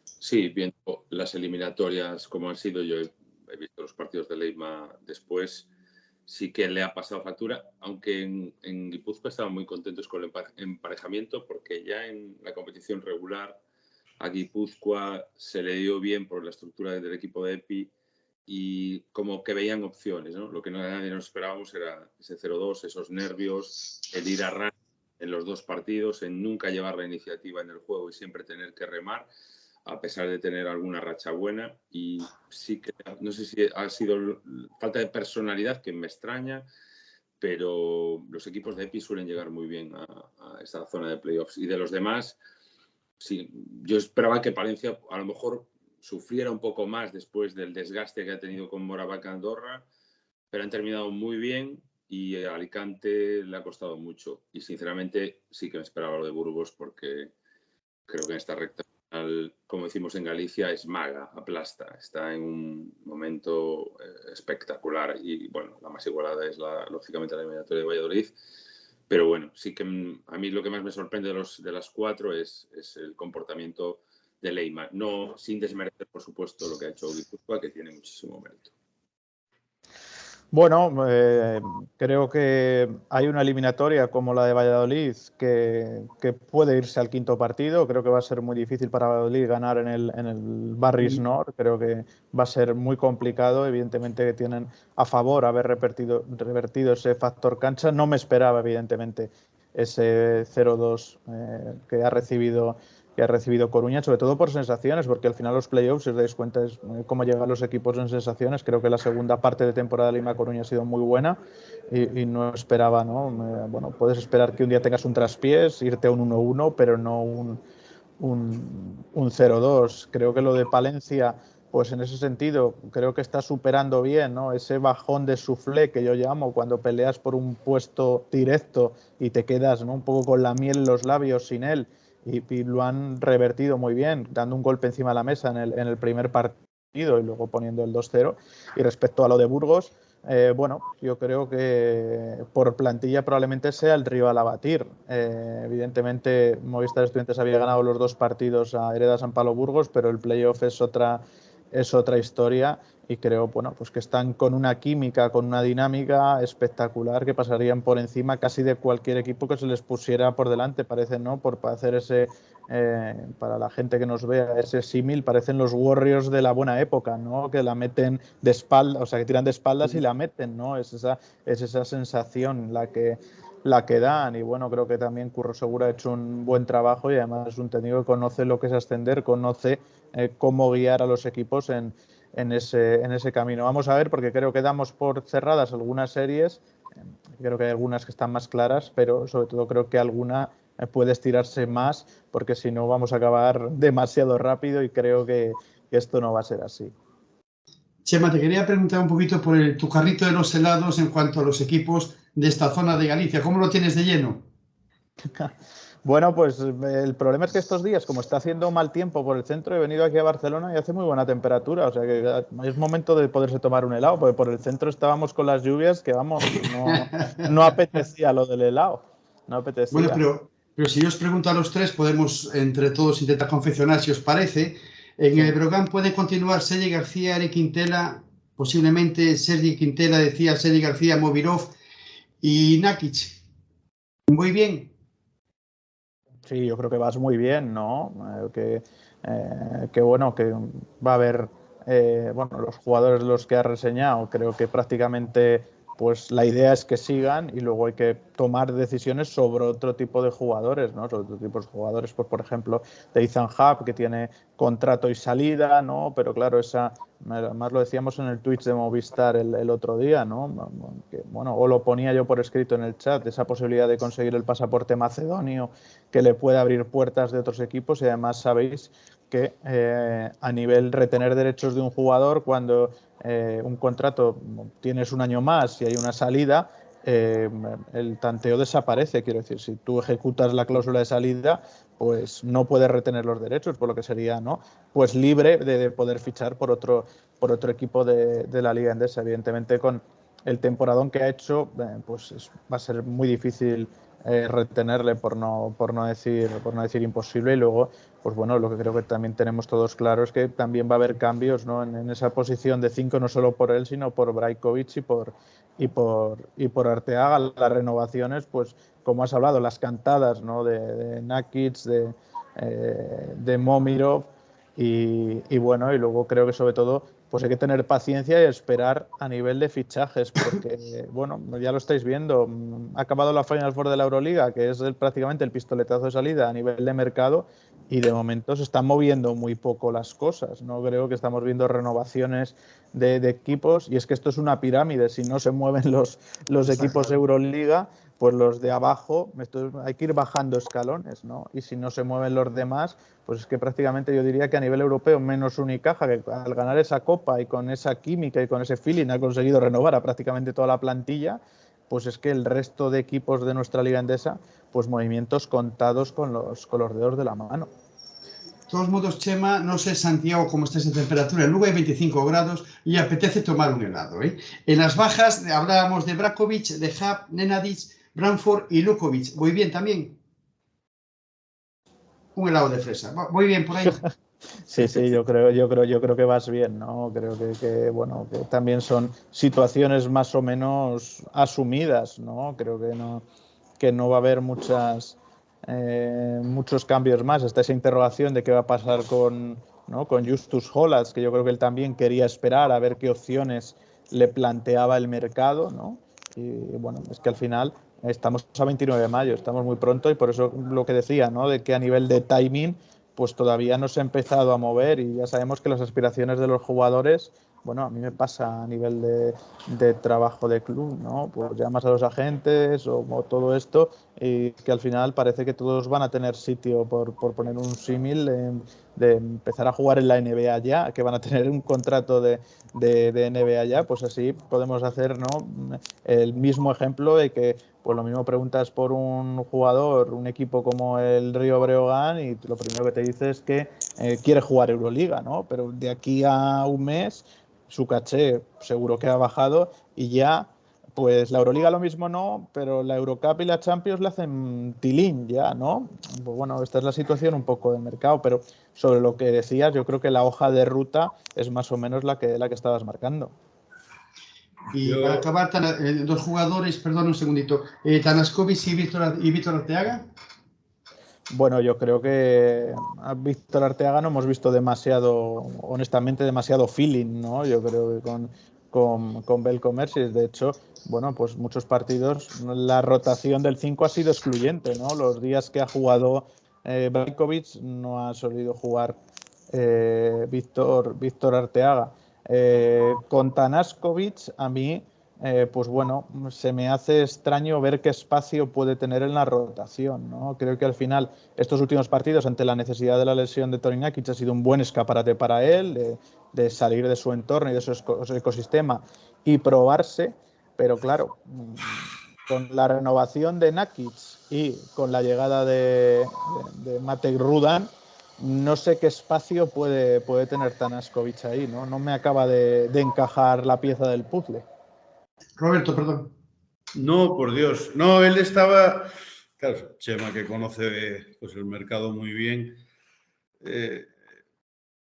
Sí, viendo las eliminatorias como han sido, yo he visto los partidos de Leima después, sí que le ha pasado factura, aunque en Guipúzcoa estaban muy contentos con el emparejamiento, porque ya en la competición regular a Guipúzcoa se le dio bien por la estructura del equipo de EPI, y como que veían opciones, ¿no? Lo que nadie nos esperábamos era ese 0-2, esos nervios, el ir a ras en los 2 partidos, en nunca llevar la iniciativa en el juego y siempre tener que remar, a pesar de tener alguna racha buena. Y sí que, no sé si ha sido falta de personalidad, que me extraña, pero los equipos de EPI suelen llegar muy bien a esta zona de playoffs. Y de los demás, sí, yo esperaba que Palencia a lo mejor sufriera un poco más después del desgaste que ha tenido con Moraván Andorra, pero han terminado muy bien, y a Alicante le ha costado mucho. Y sinceramente sí que me esperaba lo de Burgos, porque creo que en esta recta final, como decimos en Galicia, es maga, aplasta. Está en un momento espectacular, y bueno, la más igualada es lógicamente la eliminatoria de Valladolid. Pero bueno, sí que a mí lo que más me sorprende de las 4 es el comportamiento de Leima. No sin desmerecer, por supuesto, lo que ha hecho Guipúzcoa, que tiene muchísimo mérito. Bueno, creo que hay una eliminatoria como la de Valladolid que puede irse al 5.º partido. Creo que va a ser muy difícil para Valladolid ganar en el Barris Nord. Creo que va a ser muy complicado. Evidentemente tienen a favor haber revertido ese factor cancha. No me esperaba, evidentemente, ese 0-2 que ha recibido Coruña, sobre todo por sensaciones, porque al final los playoffs, si os dais cuenta, es cómo llegan los equipos en sensaciones. Creo que la segunda parte de temporada de Lima-Coruña ha sido muy buena, y no esperaba, ¿no? Bueno, puedes esperar que un día tengas un traspiés, irte a un 1-1, pero no un 0-2. Creo que lo de Palencia, pues en ese sentido, creo que está superando bien, ¿no?, ese bajón de suflé que yo llamo, cuando peleas por un puesto directo y te quedas, ¿no?, un poco con la miel en los labios sin él. Y lo han revertido muy bien, dando un golpe encima de la mesa en el primer partido y luego poniendo el 2-0. Y respecto a lo de Burgos, bueno, yo creo que por plantilla probablemente sea el rival a batir. Evidentemente, Movistar Estudiantes había ganado los 2 partidos a Hereda San Pablo Burgos, pero el playoff es otra historia, y creo, bueno, pues que están con una química, con una dinámica espectacular, que pasarían por encima casi de cualquier equipo que se les pusiera por delante. Parece, ¿no?, por hacer ese, para la gente que nos vea, ese símil, parecen los Warriors de la buena época, ¿no?, que la meten de espaldas, o sea, que tiran de espaldas y la meten, ¿no? Es esa sensación la que la que dan. Y bueno, creo que también Curro Segura ha hecho un buen trabajo y además es un técnico que conoce lo que es ascender, conoce cómo guiar a los equipos en ese camino. Vamos a ver, porque creo que damos por cerradas algunas series, creo que hay algunas que están más claras, pero sobre todo creo que alguna puede estirarse más, porque si no vamos a acabar demasiado rápido y creo que esto no va a ser así. Chema, te quería preguntar un poquito por tu carrito de los helados en cuanto a los equipos de esta zona de Galicia. ¿Cómo lo tienes de lleno? Bueno, pues el problema es que estos días, como está haciendo mal tiempo por el centro, he venido aquí a Barcelona y hace muy buena temperatura, o sea que es momento de poderse tomar un helado, porque por el centro estábamos con las lluvias que, vamos, no apetecía lo del helado, no apetecía. Bueno, pero si yo os pregunto a los tres, podemos entre todos intentar confeccionar, si os parece. En el Breogán puede continuar Sergi García, Eric Quintela, posiblemente Sergi Quintela, decía Sergi García, Movirov y Nakic. Muy bien. Sí, yo creo que vas muy bien, ¿no? Que bueno, que va a haber, bueno, los jugadores los que has reseñado, creo que prácticamente pues la idea es que sigan y luego hay que tomar decisiones sobre otro tipo de jugadores, ¿no? Sobre otro tipo de jugadores, pues por ejemplo, de Ethan Hub, que tiene contrato y salida, ¿no? Pero claro, además lo decíamos en el Twitch de Movistar el otro día, ¿no? Que, bueno, o lo ponía yo por escrito en el chat, esa posibilidad de conseguir el pasaporte macedonio que le puede abrir puertas de otros equipos y además sabéis que a nivel retener derechos de un jugador, cuando un contrato tienes un año más y hay una salida, el tanteo desaparece. Quiero decir, si tú ejecutas la cláusula de salida, pues no puedes retener los derechos, por lo que sería, ¿no? Pues libre de poder fichar por otro equipo de la Liga Endesa. Evidentemente, con el temporadón que ha hecho, pues va a ser muy difícil retenerle, por no decir imposible. Y luego, pues bueno, lo que creo que también tenemos todos claro es que también va a haber cambios, ¿no? en esa posición de 5, no solo por él, sino por Brajkovic y por Arteaga. Las renovaciones, pues como has hablado, las cantadas, ¿no? de Nakic, de Momirov y bueno, y luego creo que sobre todo pues hay que tener paciencia y esperar a nivel de fichajes, porque, bueno, ya lo estáis viendo, ha acabado la Final Four de la Euroliga, que es prácticamente el pistoletazo de salida a nivel de mercado, y de momento se están moviendo muy poco las cosas. No creo que estamos viendo renovaciones de equipos, y es que esto es una pirámide. Si no se mueven los equipos Euroliga, pues los de abajo, hay que ir bajando escalones, ¿no? Y si no se mueven los demás, pues es que prácticamente yo diría que a nivel europeo, menos Unicaja, que al ganar esa copa y con esa química y con ese feeling ha conseguido renovar a prácticamente toda la plantilla, pues es que el resto de equipos de nuestra Liga Endesa, pues movimientos contados con los dedos de la mano. De todos modos, Chema, no sé Santiago cómo está esa temperatura. En Lugo hay 25 grados y apetece tomar un helado, ¿eh? En las bajas hablábamos de Brajkovic, de Hub, Nenadic, Branford y Lukovic. Muy bien también. Un helado de fresa. Muy bien por ahí. Sí, yo creo que vas bien, ¿no? Creo que bueno, que también son situaciones más o menos asumidas, ¿no? Creo que no va a haber muchos cambios más. Está esa interrogación de qué va a pasar ¿no? con Justus Hollatz, que yo creo que él también quería esperar a ver qué opciones le planteaba el mercado, ¿no? Y bueno, es que al final estamos a 29 de mayo, estamos muy pronto, y por eso lo que decía, ¿no? De que a nivel de timing, pues todavía no se ha empezado a mover, y ya sabemos que las aspiraciones de los jugadores, bueno, a mí me pasa a nivel de trabajo de club, ¿no? Pues llamas a los agentes o todo esto, y que al final parece que todos van a tener sitio, por poner un símil, de empezar a jugar en la NBA ya, que van a tener un contrato de NBA ya. Pues así podemos hacer, ¿no? El mismo ejemplo de que, pues lo mismo preguntas por un jugador, un equipo como el Río Breogán, y lo primero que te dice es que quiere jugar Euroliga, ¿no? Pero de aquí a un mes su caché seguro que ha bajado, y ya pues la Euroliga lo mismo no, pero la Eurocup y la Champions le hacen tilín ya, ¿no? Pues bueno, esta es la situación un poco del mercado, pero sobre lo que decías, yo creo que la hoja de ruta es más o menos la que estabas marcando. Y para acabar, dos jugadores, perdón un segundito, Tanaskovic y Víctor Arteaga. Bueno, yo creo que a Víctor Arteaga no hemos visto demasiado, honestamente, demasiado feeling, ¿no? Yo creo que con Belko Mersis. De hecho, bueno, pues muchos partidos la rotación del 5 ha sido excluyente, ¿no? Los días que ha jugado Brajkovic no ha solido jugar Víctor Arteaga. Con Tanaskovic, a mí, pues bueno, se me hace extraño ver qué espacio puede tener en la rotación, ¿no? Creo que al final, estos últimos partidos, ante la necesidad de la lesión de Toni Nakic, ha sido un buen escaparate para él, de salir de su entorno y de su ecosistema y probarse, pero claro, con la renovación de Nakic y con la llegada de Matek Rudan, no sé qué espacio puede tener Tanaskovic ahí, ¿no? No me acaba de encajar la pieza del puzzle. Roberto, perdón. No, por Dios. No, él estaba... Claro, Chema, que conoce pues, el mercado muy bien.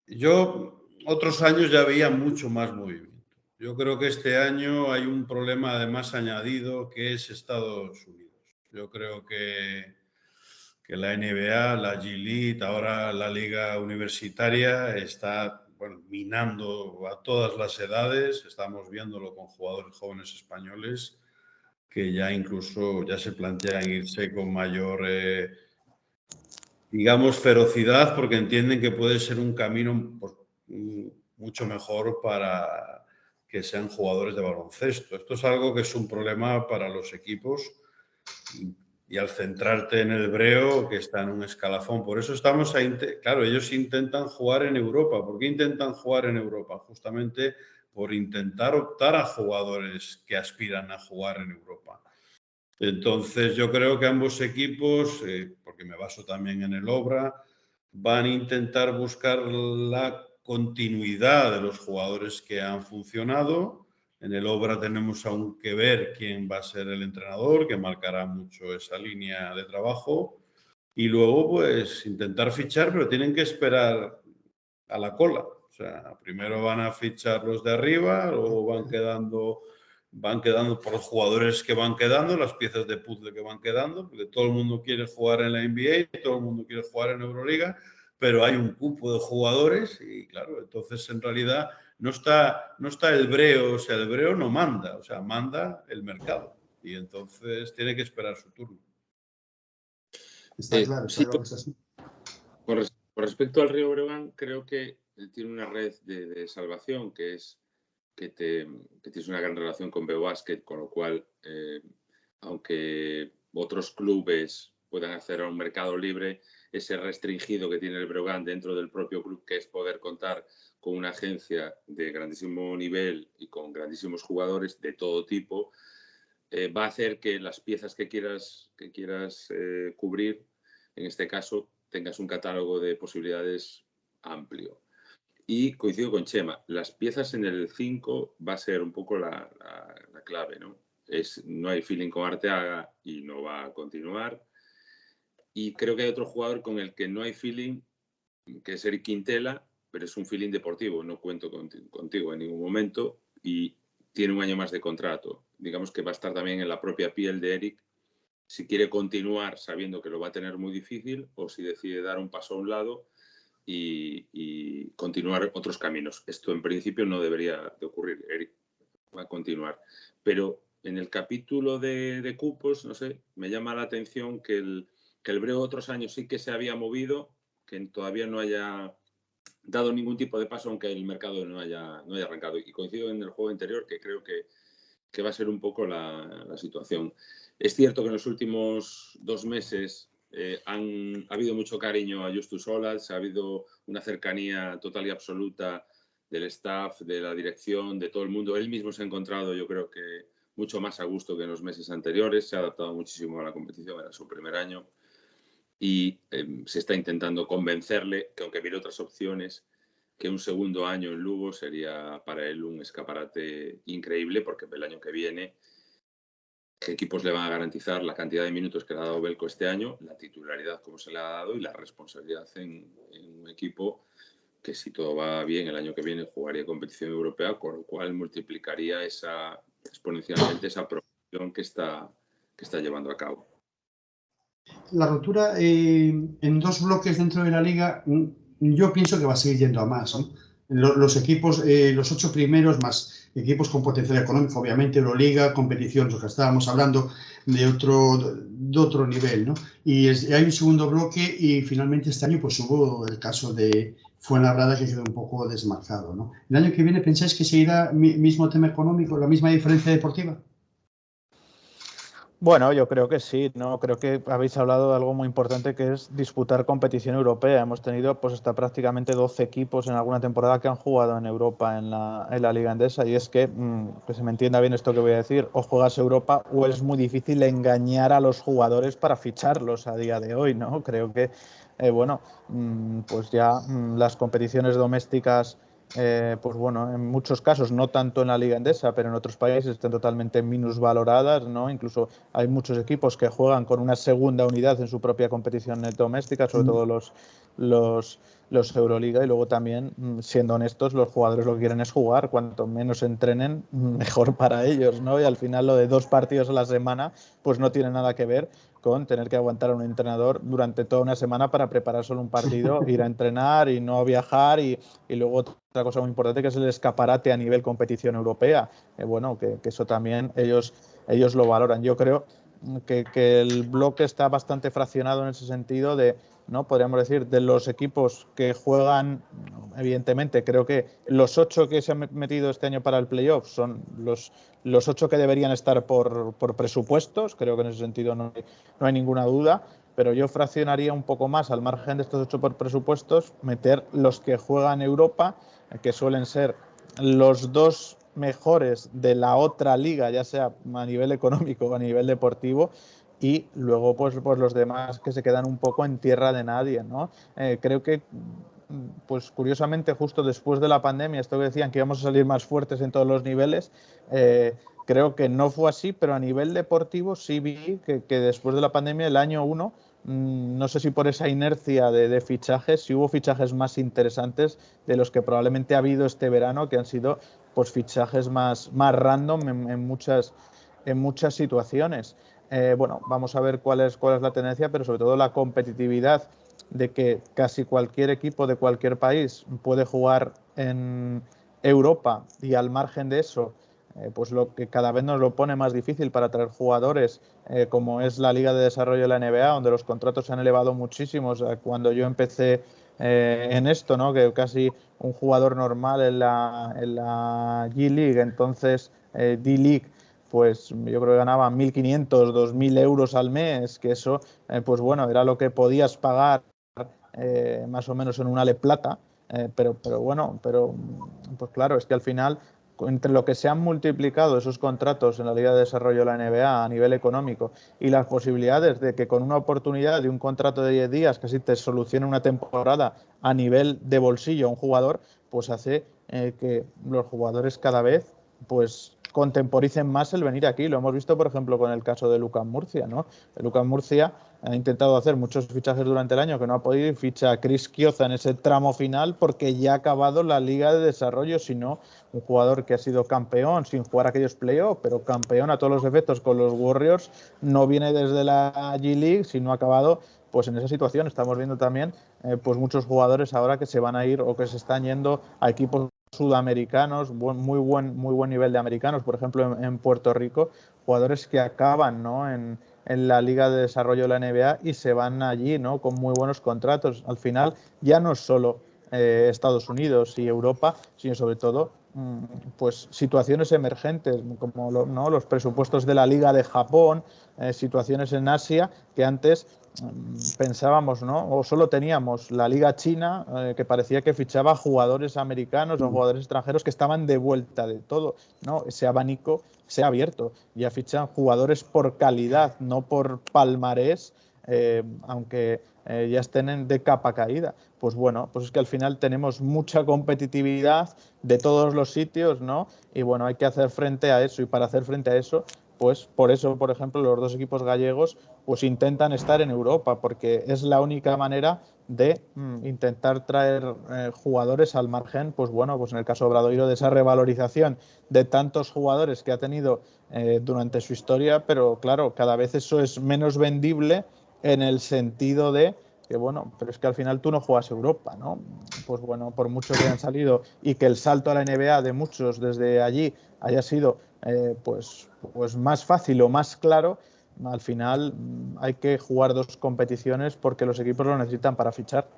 Yo otros años ya veía mucho más movimiento. Yo creo que este año hay un problema además añadido que es Estados Unidos. Yo creo que la NBA, la G-League, ahora la liga universitaria está minando a todas las edades. Estamos viéndolo con jugadores jóvenes españoles que ya incluso ya se plantean irse con mayor, digamos, ferocidad porque entienden que puede ser un camino pues, mucho mejor para que sean jugadores de baloncesto. Esto es algo que es un problema para los equipos y al centrarte en el Hebreo, que está en un escalafón. Por eso estamos claro, ellos intentan jugar en Europa. ¿Por qué intentan jugar en Europa? Justamente por intentar optar a jugadores que aspiran a jugar en Europa. Entonces, yo creo que ambos equipos, porque me baso también en el Obra, van a intentar buscar la continuidad de los jugadores que han funcionado. En el Obra tenemos aún que ver quién va a ser el entrenador, que marcará mucho esa línea de trabajo. Y luego, pues, intentar fichar, pero tienen que esperar a la cola. O sea, primero van a fichar los de arriba, luego van quedando por los jugadores que van quedando, las piezas de puzzle que van quedando, porque todo el mundo quiere jugar en la NBA, todo el mundo quiere jugar en Euroliga, pero hay un cupo de jugadores y claro, entonces en realidad no está el Hebreo, o sea, el Hebreo no manda, o sea, manda el mercado y entonces tiene que esperar su turno. Está claro que es así. Con respecto al Río Breogán, creo que tiene una red de salvación que es que tienes una gran relación con Bebasket, con lo cual, aunque otros clubes puedan acceder a un mercado libre, ese restringido que tiene el Breogán dentro del propio club, que es poder contar con una agencia de grandísimo nivel y con grandísimos jugadores de todo tipo, va a hacer que las piezas que quieras cubrir, en este caso, tengas un catálogo de posibilidades amplio. Y coincido con Chema, las piezas en el 5 va a ser un poco la clave, ¿no? No hay feeling con Arteaga y no va a continuar. Y creo que hay otro jugador con el que no hay feeling, que es Eric Quintela, pero es un feeling deportivo, no cuento contigo en ningún momento y tiene un año más de contrato. Digamos que va a estar también en la propia piel de Eric si quiere continuar sabiendo que lo va a tener muy difícil o si decide dar un paso a un lado y continuar otros caminos. Esto en principio no debería de ocurrir. Eric va a continuar. Pero en el capítulo de cupos, no sé, me llama la atención que el Breo otros años sí que se había movido, que todavía no haya dado ningún tipo de paso, aunque el mercado no haya arrancado. Y coincido en el juego anterior, que creo que va a ser un poco la situación. Es cierto que en los últimos 2 meses ha habido mucho cariño a Justus Olac, ha habido una cercanía total y absoluta del staff, de la dirección, de todo el mundo. Él mismo se ha encontrado, yo creo que mucho más a gusto que en los meses anteriores, se ha adaptado muchísimo a la competición, era su primer año y se está intentando convencerle que aunque hubiera otras opciones, que un segundo año en Lugo sería para él un escaparate increíble porque el año que viene qué equipos le van a garantizar la cantidad de minutos que le ha dado Belko este año, la titularidad como se le ha dado y la responsabilidad en un equipo que si todo va bien el año que viene jugaría competición europea, con lo cual multiplicaría exponencialmente esa progresión que está llevando a cabo. La rotura en 2 bloques dentro de la liga, yo pienso que va a seguir yendo a más, ¿no? los equipos, los 8 primeros más equipos con potencial económico, obviamente Euroliga, competiciones, lo que estábamos hablando de otro nivel, ¿no? Y hay un segundo bloque y finalmente este año pues hubo el caso de Fuenlabrada que quedó un poco desmarcado, ¿no? ¿El año que viene pensáis que seguirá mismo tema económico, la misma diferencia deportiva? Bueno, yo creo que sí, ¿no? Creo que habéis hablado de algo muy importante que es disputar competición europea. Hemos tenido pues hasta prácticamente 12 equipos en alguna temporada que han jugado en Europa en la Liga Endesa y es que se me entienda bien esto que voy a decir, o juegas Europa o es muy difícil engañar a los jugadores para ficharlos a día de hoy, ¿no? Creo que, pues ya las competiciones domésticas pues bueno, en muchos casos, no tanto en la Liga Endesa, pero en otros países están totalmente minusvaloradas, ¿no? Incluso hay muchos equipos que juegan con una segunda unidad en su propia competición doméstica, sobre todo los Euroliga, y luego también, siendo honestos, los jugadores lo que quieren es jugar, cuanto menos entrenen, mejor para ellos, ¿no? Y al final lo de 2 partidos a la semana, pues no tiene nada que ver con tener que aguantar a un entrenador durante toda una semana para preparar solo un partido, ir a entrenar y no viajar y luego otra cosa muy importante que es el escaparate a nivel competición europea. Bueno, que eso también ellos lo valoran. Yo creo que el bloque está bastante fraccionado en ese sentido de, ¿no? Podríamos decir, de los equipos que juegan, evidentemente, creo que los 8 que se han metido este año para el playoff son los 8 que deberían estar por presupuestos, creo que en ese sentido no hay ninguna duda, pero yo fraccionaría un poco más al margen de estos 8 por presupuestos, meter los que juegan Europa, que suelen ser los 2 mejores de la otra liga, ya sea a nivel económico o a nivel deportivo, y luego pues los demás que se quedan un poco en tierra de nadie, ¿no? Creo que pues curiosamente justo después de la pandemia, esto que decían que íbamos a salir más fuertes en todos los niveles, creo que no fue así, pero a nivel deportivo sí vi que después de la pandemia, el año 1, no sé si por esa inercia de fichajes, si hubo fichajes más interesantes de los que probablemente ha habido este verano, que han sido pues fichajes más random en muchas situaciones. Bueno, vamos a ver cuál es la tendencia, pero sobre todo la competitividad de que casi cualquier equipo de cualquier país puede jugar en Europa y al margen de eso, pues lo que cada vez nos lo pone más difícil para atraer jugadores, como es la Liga de Desarrollo de la NBA, donde los contratos se han elevado muchísimo. O sea, cuando yo empecé en esto, ¿no? Que casi un jugador normal en la G-League, entonces D-League, pues yo creo que ganaba 1.500, 2.000 euros al mes, que eso, pues bueno, era lo que podías pagar más o menos en un Ale Plata, pero bueno, pues claro, es que al final, entre lo que se han multiplicado esos contratos en la Liga de Desarrollo de la NBA a nivel económico y las posibilidades de que con una oportunidad de un contrato de 10 días casi te solucione una temporada a nivel de bolsillo a un jugador, pues hace que los jugadores cada vez pues contemporicen más el venir aquí. Lo hemos visto, por ejemplo, con el caso de Lucas Murcia, ¿no? Lucas Murcia ha intentado hacer muchos fichajes durante el año que no ha podido, y ficha a Chris Chioza en ese tramo final porque ya ha acabado la Liga de Desarrollo, sino un jugador que ha sido campeón sin jugar aquellos playoffs, pero campeón a todos los efectos con los Warriors, no viene desde la G-League, sino ha acabado pues en esa situación. Estamos viendo también pues muchos jugadores ahora que se van a ir o que se están yendo a equipos sudamericanos, muy buen nivel de americanos, por ejemplo en Puerto Rico, jugadores que acaban, ¿no? en la Liga de Desarrollo de la NBA y se van allí, ¿no? Con muy buenos contratos. Al final ya no es solo Estados Unidos y Europa, sino sobre todo pues situaciones emergentes como ¿no? los presupuestos de la Liga de Japón, situaciones en Asia que antes pensábamos, ¿no? O solo teníamos la Liga China, que parecía que fichaba jugadores americanos o jugadores extranjeros que estaban de vuelta de todo, ¿no? Ese abanico se ha abierto, ya fichan jugadores por calidad, no por palmarés, aunque ya estén de capa caída. Pues bueno, pues es que al final tenemos mucha competitividad de todos los sitios, ¿no? Y bueno, hay que hacer frente a eso, y para hacer frente a eso, pues por eso, por ejemplo, los 2 equipos gallegos pues intentan estar en Europa, porque es la única manera de intentar traer jugadores al margen, pues bueno, pues en el caso de Obradoiro, de esa revalorización de tantos jugadores que ha tenido durante su historia, pero claro, cada vez eso es menos vendible en el sentido de que bueno, pero es que al final tú no juegas Europa, ¿no? Pues bueno, por mucho que hayan salido y que el salto a la NBA de muchos desde allí haya sido pues más fácil o más claro, al final hay que jugar 2 competiciones porque los equipos lo necesitan para fichar.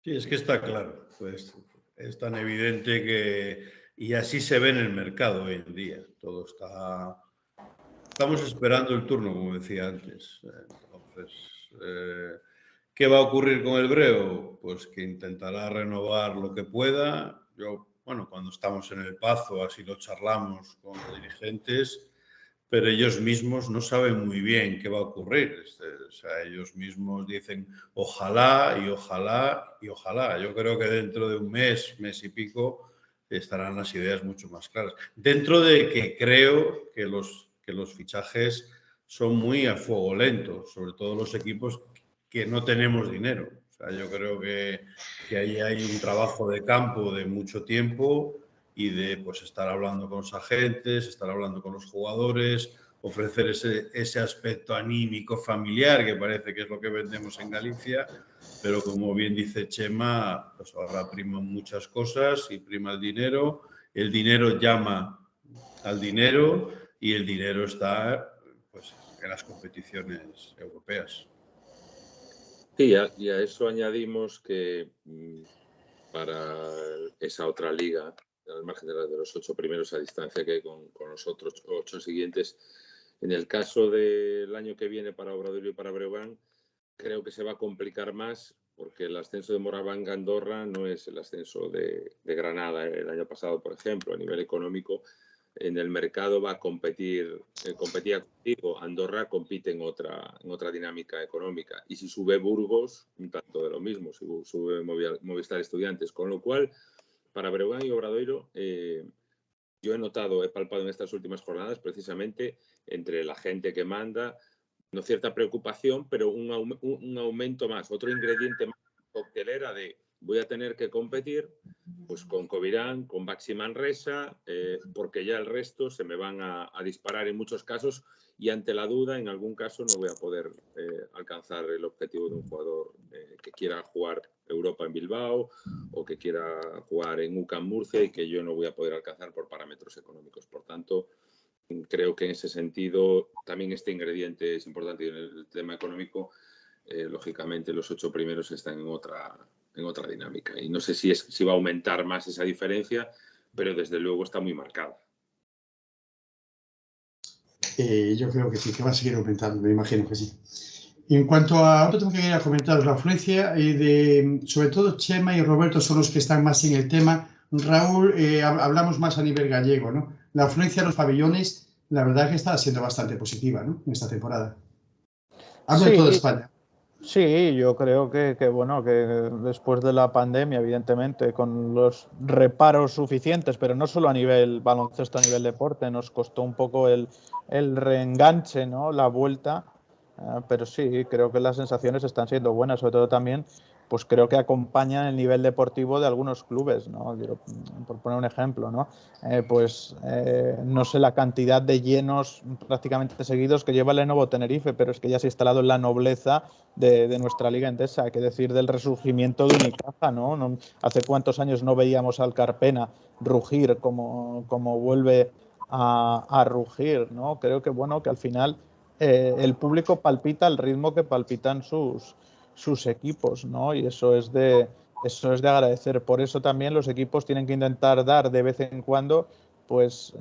Sí, es que está claro, pues es tan evidente que, y así se ve en el mercado hoy en día, todo está, estamos esperando el turno, como decía antes. Entonces, ¿qué va a ocurrir con el Breo? Pues que intentará renovar lo que pueda. Yo, bueno, cuando estamos en el Pazo, así lo charlamos con los dirigentes, pero ellos mismos no saben muy bien qué va a ocurrir. O sea, ellos mismos dicen ojalá y ojalá y ojalá. Yo creo que dentro de un mes, mes y pico, estarán las ideas mucho más claras. Dentro de que creo que los fichajes son muy a fuego lento, sobre todo los equipos que no tenemos dinero. O sea, yo creo que ahí hay un trabajo de campo de mucho tiempo y de pues estar hablando con los agentes, estar hablando con los jugadores, ofrecer ese aspecto anímico familiar que parece que es lo que vendemos en Galicia, pero como bien dice Chema, pues ahora priman muchas cosas y prima el dinero llama al dinero y el dinero está pues, en las competiciones europeas. Sí, y a eso añadimos que para esa otra liga, al margen de los 8 primeros a distancia que hay con los otros 8 siguientes, en el caso del año que viene para Obradoiro y para Breogán, creo que se va a complicar más porque el ascenso de Moraván a Andorra no es el ascenso de Granada el año pasado, por ejemplo, a nivel económico. En el mercado va a competía contigo. Andorra compite en otra dinámica económica. Y si sube Burgos, un tanto de lo mismo, si sube Movistar Estudiantes. Con lo cual, para Breogán y Obradoiro, yo he palpado en estas últimas jornadas precisamente entre la gente que manda, no cierta preocupación, pero un aumento más, otro ingrediente más coctelera de voy a tener que competir pues con Covirán, con Baxi Manresa, porque ya el resto se me van a disparar en muchos casos y ante la duda, en algún caso, no voy a poder alcanzar el objetivo de un jugador que quiera jugar Europa en Bilbao o que quiera jugar en UCAM Murcia y que yo no voy a poder alcanzar por parámetros económicos. Por tanto, creo que en ese sentido también este ingrediente es importante y en el tema económico, lógicamente los 8 primeros están en otra dinámica y no sé si va a aumentar más esa diferencia, pero desde luego está muy marcada. Yo creo que sí, que va a seguir aumentando, me imagino que sí. En cuanto a otro tema que quería comentaros, la afluencia sobre todo Chema y Roberto son los que están más en el tema. Raúl, hablamos más a nivel gallego, ¿no? La afluencia de los pabellones, la verdad que está siendo bastante positiva, ¿no? En esta temporada. Hablo de toda España. Sí, yo creo que bueno, que después de la pandemia, evidentemente, con los reparos suficientes, pero no solo a nivel baloncesto, a nivel deporte, nos costó un poco el reenganche, ¿no? La vuelta, pero sí, creo que las sensaciones están siendo buenas, sobre todo también, pues creo que acompañan el nivel deportivo de algunos clubes, ¿no? Por poner un ejemplo, ¿no? No sé la cantidad de llenos prácticamente seguidos que lleva el Lenovo Tenerife, pero es que ya se ha instalado en la nobleza de nuestra liga endesa. Hay que decir del resurgimiento de Unicaja, ¿no? Hace cuántos años no veíamos al Carpena rugir como vuelve a rugir, ¿no? Creo que bueno, que al final el público palpita al ritmo que palpitan sus equipos, ¿no? Y eso es de agradecer. Por eso también los equipos tienen que intentar dar de vez en cuando, pues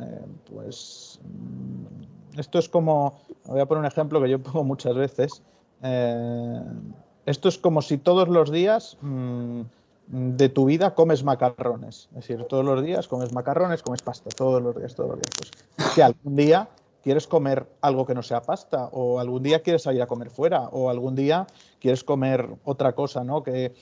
esto es como, voy a poner un ejemplo que yo pongo muchas veces. Esto es como si todos los días de tu vida comes macarrones. Es decir, todos los días comes macarrones, comes pasta, todos los días. Pues que algún día quieres comer algo que no sea pasta, o algún día quieres salir a comer fuera, o algún día quieres comer otra cosa, ¿no? Que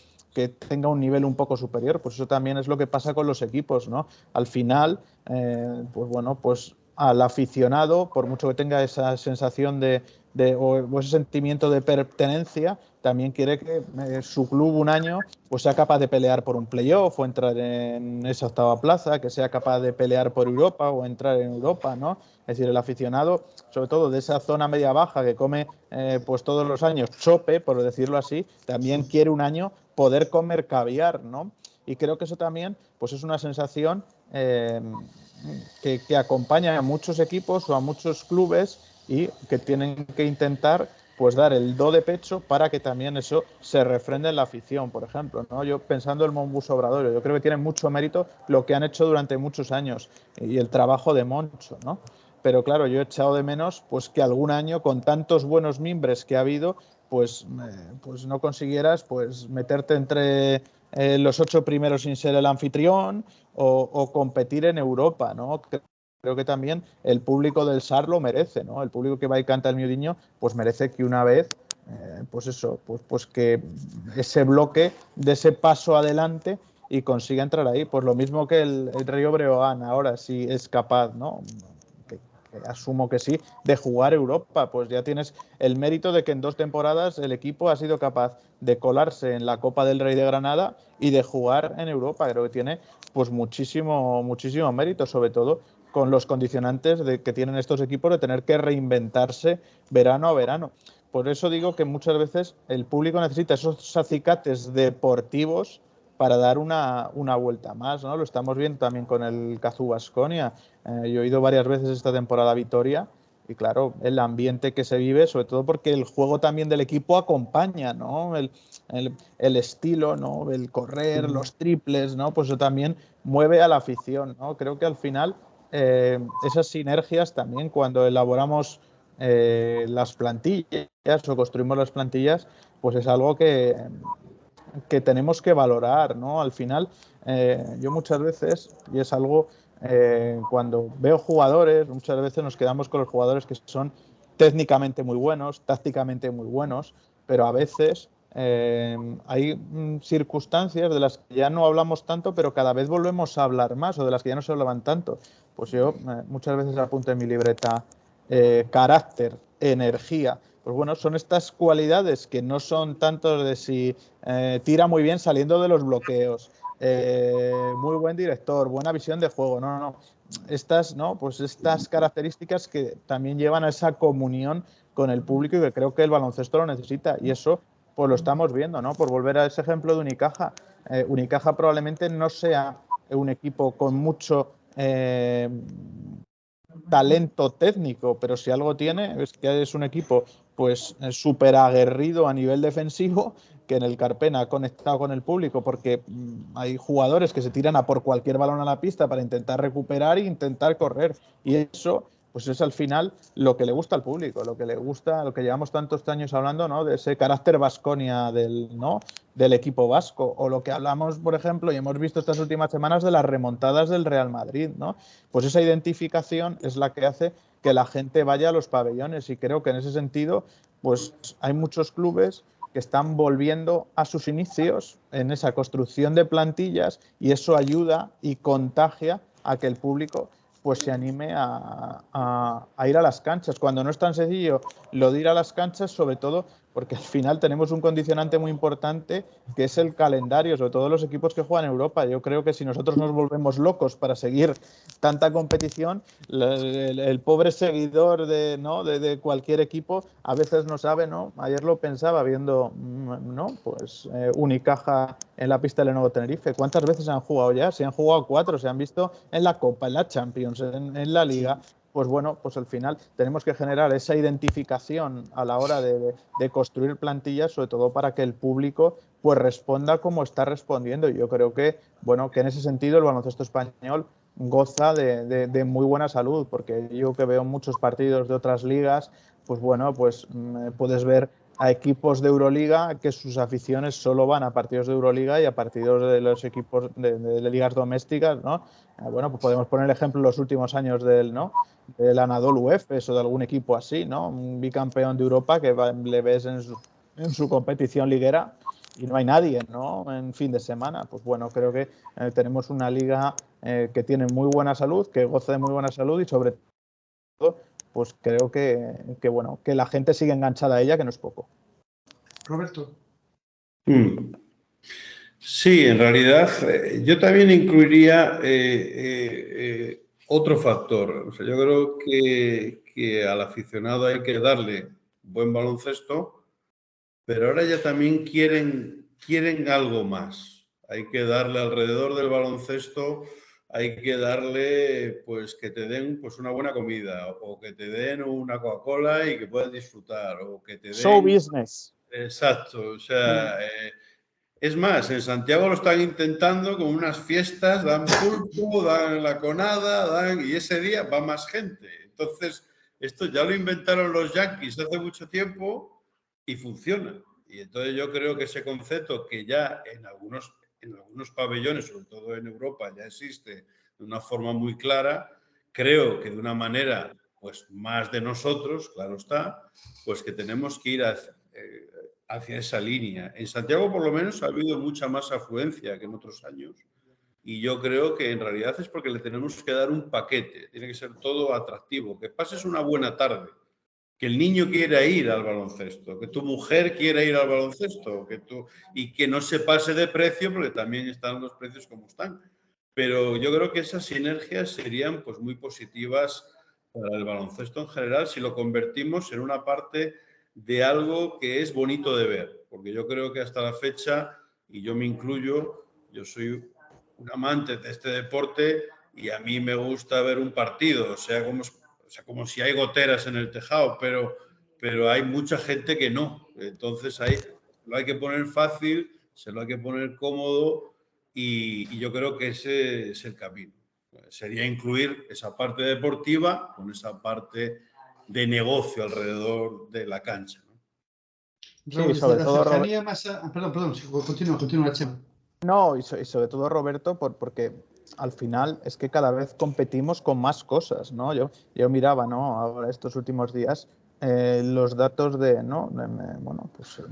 tenga un nivel un poco superior. Pues eso también es lo que pasa con los equipos, ¿no? Al final, pues bueno, pues al aficionado, por mucho que tenga esa sensación de o ese sentimiento de pertenencia, también quiere que su club un año pues sea capaz de pelear por un playoff o entrar en esa octava plaza, que sea capaz de pelear por Europa o entrar en Europa, ¿no? Es decir, el aficionado, sobre todo de esa zona media-baja que come pues todos los años chope, por decirlo así, también quiere un año poder comer caviar, ¿no? Y creo que eso también pues es una sensación que acompaña a muchos equipos o a muchos clubes y que tienen que intentar pues dar el do de pecho para que también eso se refrende en la afición, por ejemplo, ¿no? Yo pensando en el Monbus Obradoiro, yo creo que tiene mucho mérito lo que han hecho durante muchos años y el trabajo de Moncho, ¿no? Pero claro, yo he echado de menos pues que algún año con tantos buenos mimbres que ha habido, pues no consiguieras pues meterte entre los 8 primeros sin ser el anfitrión o competir en Europa, ¿no? Creo que también el público del SAR lo merece, ¿no? El público que va y canta el Miudiño, pues merece que una vez, pues eso, pues que ese bloque de ese paso adelante y consiga entrar ahí. Pues lo mismo que el Río Breogán ahora sí es capaz, ¿no? Que asumo que sí, de jugar Europa. Pues ya tienes el mérito de que en 2 temporadas el equipo ha sido capaz de colarse en la Copa del Rey de Granada y de jugar en Europa. Creo que tiene pues muchísimo mérito, sobre todo con los condicionantes que tienen estos equipos de tener que reinventarse verano a verano. Por eso digo que muchas veces el público necesita esos acicates deportivos para dar una vuelta más, ¿no? Lo estamos viendo también con el Cazú Baskonia. Yo he ido varias veces esta temporada a Vitoria y claro, el ambiente que se vive, sobre todo porque el juego también del equipo acompaña, ¿no? El estilo, ¿no? El correr, los triples, ¿no? Pues eso también mueve a la afición, ¿no? Creo que al final esas sinergias también cuando elaboramos las plantillas o construimos las plantillas, pues es algo que tenemos que valorar, ¿no? Al final, yo muchas veces, y es algo, cuando veo jugadores, muchas veces nos quedamos con los jugadores que son técnicamente muy buenos, tácticamente muy buenos, pero a veces hay circunstancias de las que ya no hablamos tanto, pero cada vez volvemos a hablar más, o de las que ya no se hablaban tanto. Pues yo muchas veces apunto en mi libreta carácter, energía. Pues bueno, son estas cualidades que no son tanto de si tira muy bien saliendo de los bloqueos, muy buen director, buena visión de juego. No. Estas, ¿no? Pues estas características que también llevan a esa comunión con el público y que creo que el baloncesto lo necesita. Y eso pues lo estamos viendo, ¿no? Por volver a ese ejemplo de Unicaja. Unicaja probablemente no sea un equipo con mucho talento técnico, pero si algo tiene es que es un equipo pues súper aguerrido a nivel defensivo, que en el Carpena ha conectado con el público porque hay jugadores que se tiran a por cualquier balón a la pista para intentar recuperar e intentar correr, y eso pues es al final lo que le gusta al público, lo que le gusta, lo que llevamos tantos años hablando, ¿no? De ese carácter Baskonia del equipo vasco, o lo que hablamos, por ejemplo, y hemos visto estas últimas semanas de las remontadas del Real Madrid, ¿no? Pues esa identificación es la que hace que la gente vaya a los pabellones, y creo que en ese sentido pues hay muchos clubes que están volviendo a sus inicios en esa construcción de plantillas, y eso ayuda y contagia a que el público pues se anime a ir a las canchas. Cuando no es tan sencillo lo de ir a las canchas, sobre todo porque al final tenemos un condicionante muy importante que es el calendario, sobre todo los equipos que juegan en Europa. Yo creo que si nosotros nos volvemos locos para seguir tanta competición, el pobre seguidor de cualquier equipo a veces no sabe, ¿no? Ayer lo pensaba viendo, ¿no? Pues Unicaja en la pista del Lenovo Tenerife. ¿Cuántas veces han jugado ya? Se han jugado 4, se han visto en la Copa, en la Champions, en la Liga. Pues bueno, pues al final tenemos que generar esa identificación a la hora de construir plantillas, sobre todo para que el público pues responda como está respondiendo. Y yo creo que, bueno, que en ese sentido el baloncesto español goza de muy buena salud, porque yo que veo muchos partidos de otras ligas, pues bueno, pues puedes ver a equipos de Euroliga que sus aficiones solo van a partidos de Euroliga y a partidos de los equipos de ligas domésticas, ¿no? Bueno, pues podemos poner el ejemplo en los últimos años del Anadolu Efes o de algún equipo así, ¿no? Un bicampeón de Europa que le ves en su competición liguera y no hay nadie, ¿no? En fin de semana. Pues bueno, creo que tenemos una liga que tiene muy buena salud, que goza de muy buena salud y sobre todo pues creo que bueno, que la gente sigue enganchada a ella, que no es poco. Roberto. Sí, en realidad yo también incluiría otro factor. O sea, yo creo que al aficionado hay que darle buen baloncesto, pero ahora ya también quieren algo más. Hay que darle alrededor del baloncesto, hay que darle, pues, que te den pues una buena comida, o que te den una Coca-Cola y que puedas disfrutar, o que te den... Show business. Exacto, o sea... Es más, en Santiago lo están intentando con unas fiestas, dan pulpo, dan la conada, y ese día va más gente. Entonces, esto ya lo inventaron los yanquis hace mucho tiempo y funciona. Y entonces yo creo que ese concepto que ya en algunos pabellones, sobre todo en Europa, ya existe de una forma muy clara, creo que de una manera pues más de nosotros, claro está, pues que tenemos que ir hacia esa línea. En Santiago, por lo menos, ha habido mucha más afluencia que en otros años. Y yo creo que en realidad es porque le tenemos que dar un paquete. Tiene que ser todo atractivo. Que pases una buena tarde. Que el niño quiera ir al baloncesto. Que tu mujer quiera ir al baloncesto. Y que no se pase de precio, porque también están los precios como están. Pero yo creo que esas sinergias serían pues, muy positivas para el baloncesto en general si lo convertimos en una parte de algo que es bonito de ver, porque yo creo que hasta la fecha, y yo me incluyo, yo soy un amante de este deporte y a mí me gusta ver un partido, o sea, como si hay goteras en el tejado, pero hay mucha gente que no. Entonces lo hay que poner fácil, se lo hay que poner cómodo y yo creo que ese es el camino. Sería incluir esa parte deportiva con esa parte de negocio alrededor de la cancha, ¿no? Sí, Desde sobre la todo, cercanía más... Perdón, continúa, Chema. no, y sobre todo, Roberto, porque al final es que cada vez competimos con más cosas, ¿no? Yo miraba, ¿no? Ahora estos últimos días los datos ¿no? Bueno, pues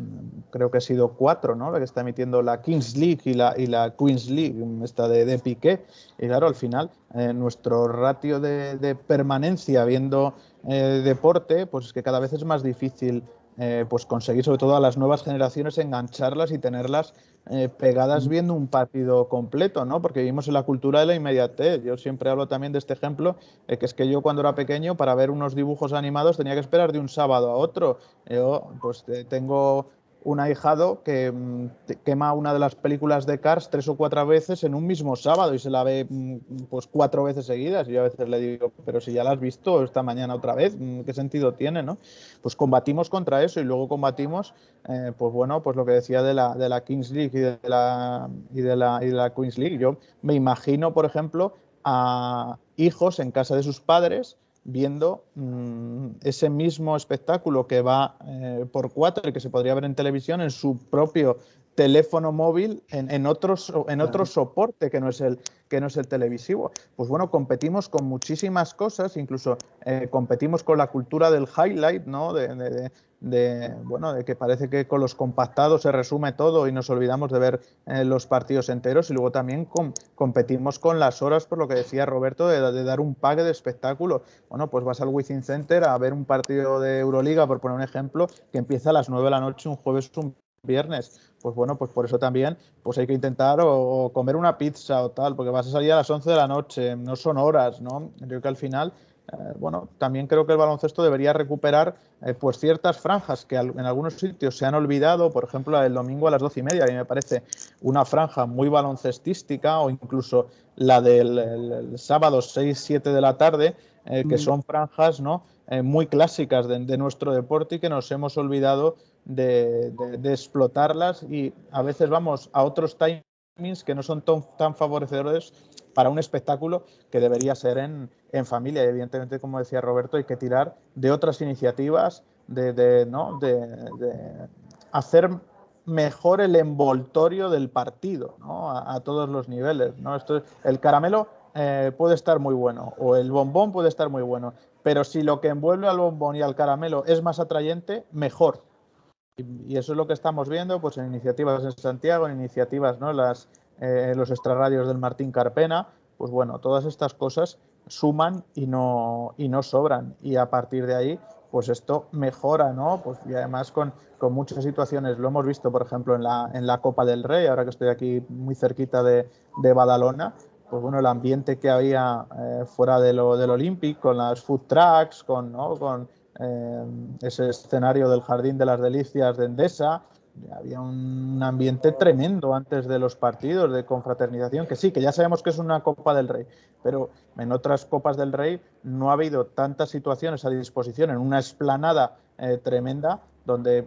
creo que ha sido 4, ¿no? La que está emitiendo la Kings League y la Queens League, esta de Piqué. Y claro, al final nuestro ratio de permanencia viendo deporte, pues es que cada vez es más difícil pues conseguir, sobre todo a las nuevas generaciones, engancharlas y tenerlas pegadas viendo un partido completo, ¿no? Porque vivimos en la cultura de la inmediatez. Yo siempre hablo también de este ejemplo, que es que yo cuando era pequeño, para ver unos dibujos animados tenía que esperar de un sábado a otro. Yo pues tengo un ahijado que quema una de las películas de Cars 3 o 4 veces en un mismo sábado y se la ve pues 4 veces seguidas. Y yo a veces le digo, pero si ya la has visto esta mañana otra vez, ¿qué sentido tiene, no? Pues combatimos contra eso y luego combatimos, pues bueno, pues lo que decía de la Kings League y de la Queens League. Yo me imagino, por ejemplo, a hijos en casa de sus padres viendo ese mismo espectáculo que va por 4 y que se podría ver en televisión en su propio teléfono móvil en otro soporte que no es el televisivo. Pues bueno, competimos con muchísimas cosas, incluso competimos con la cultura del highlight, ¿no? Bueno, de que parece que con los compactados se resume todo y nos olvidamos de ver los partidos enteros, y luego también competimos con las horas, por lo que decía Roberto, de dar un pack de espectáculo. Bueno, pues vas al Wizzing Center a ver un partido de Euroliga, por poner un ejemplo, que empieza a las 9 de la noche un jueves o un viernes. Pues bueno, pues por eso también pues hay que intentar o comer una pizza o tal, porque vas a salir a las 11 de la noche, no son horas, ¿no? Yo creo que al final bueno, también creo que el baloncesto debería recuperar pues ciertas franjas que en algunos sitios se han olvidado, por ejemplo la del domingo a las 12:30, y me parece una franja muy baloncestística, o incluso la del el sábado 6-7 de la tarde, que son franjas, ¿no? Muy clásicas de nuestro deporte y que nos hemos olvidado de explotarlas, y a veces vamos a otros timings que no son tan favorecedores para un espectáculo que debería ser en familia. Y evidentemente, como decía Roberto, hay que tirar de otras iniciativas, de hacer mejor el envoltorio del partido, ¿no? A todos los niveles, ¿no? El caramelo puede estar muy bueno, o el bombón puede estar muy bueno, pero si lo que envuelve al bombón y al caramelo es más atrayente, mejor. Y eso es lo que estamos viendo pues en iniciativas en Santiago, en iniciativas, ¿no? Los extrarradios del Martín Carpena. Pues bueno, todas estas cosas suman y no sobran. Y a partir de ahí, pues esto mejora, ¿no? Pues, y además con muchas situaciones, lo hemos visto, por ejemplo, en la Copa del Rey, ahora que estoy aquí muy cerquita de Badalona, pues bueno, el ambiente que había fuera del Olympic, con las food trucks, ¿no? con ese escenario del Jardín de las Delicias de Endesa, había un ambiente tremendo antes de los partidos de confraternización, que sí, que ya sabemos que es una Copa del Rey, pero en otras Copas del Rey no ha habido tantas situaciones a disposición en una explanada tremenda donde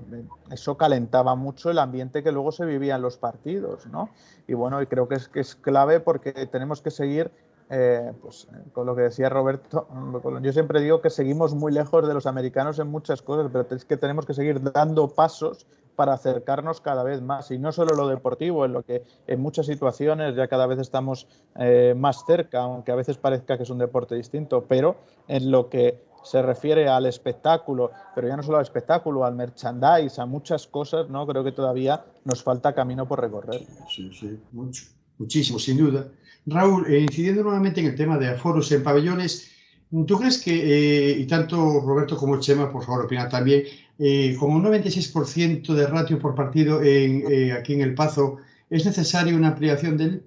eso calentaba mucho el ambiente que luego se vivía en los partidos, ¿no? Y bueno, y creo que es clave porque tenemos que seguir pues, con lo que decía Roberto. Yo siempre digo que seguimos muy lejos de los americanos en muchas cosas, pero es que tenemos que seguir dando pasos para acercarnos cada vez más, y no solo lo deportivo, en lo que en muchas situaciones ya cada vez estamos más cerca, aunque a veces parezca que es un deporte distinto, pero en lo que se refiere al espectáculo, pero ya no solo al espectáculo, al merchandise, a muchas cosas, ¿no? Creo que todavía nos falta camino por recorrer. Sí, sí, mucho, muchísimo, sin duda. Raúl, incidiendo nuevamente en el tema de aforos en pabellones, ¿tú crees que, y tanto Roberto como Chema, por favor, opinan también, con un 96% de ratio por partido aquí en El Pazo, ¿es necesaria una ampliación del?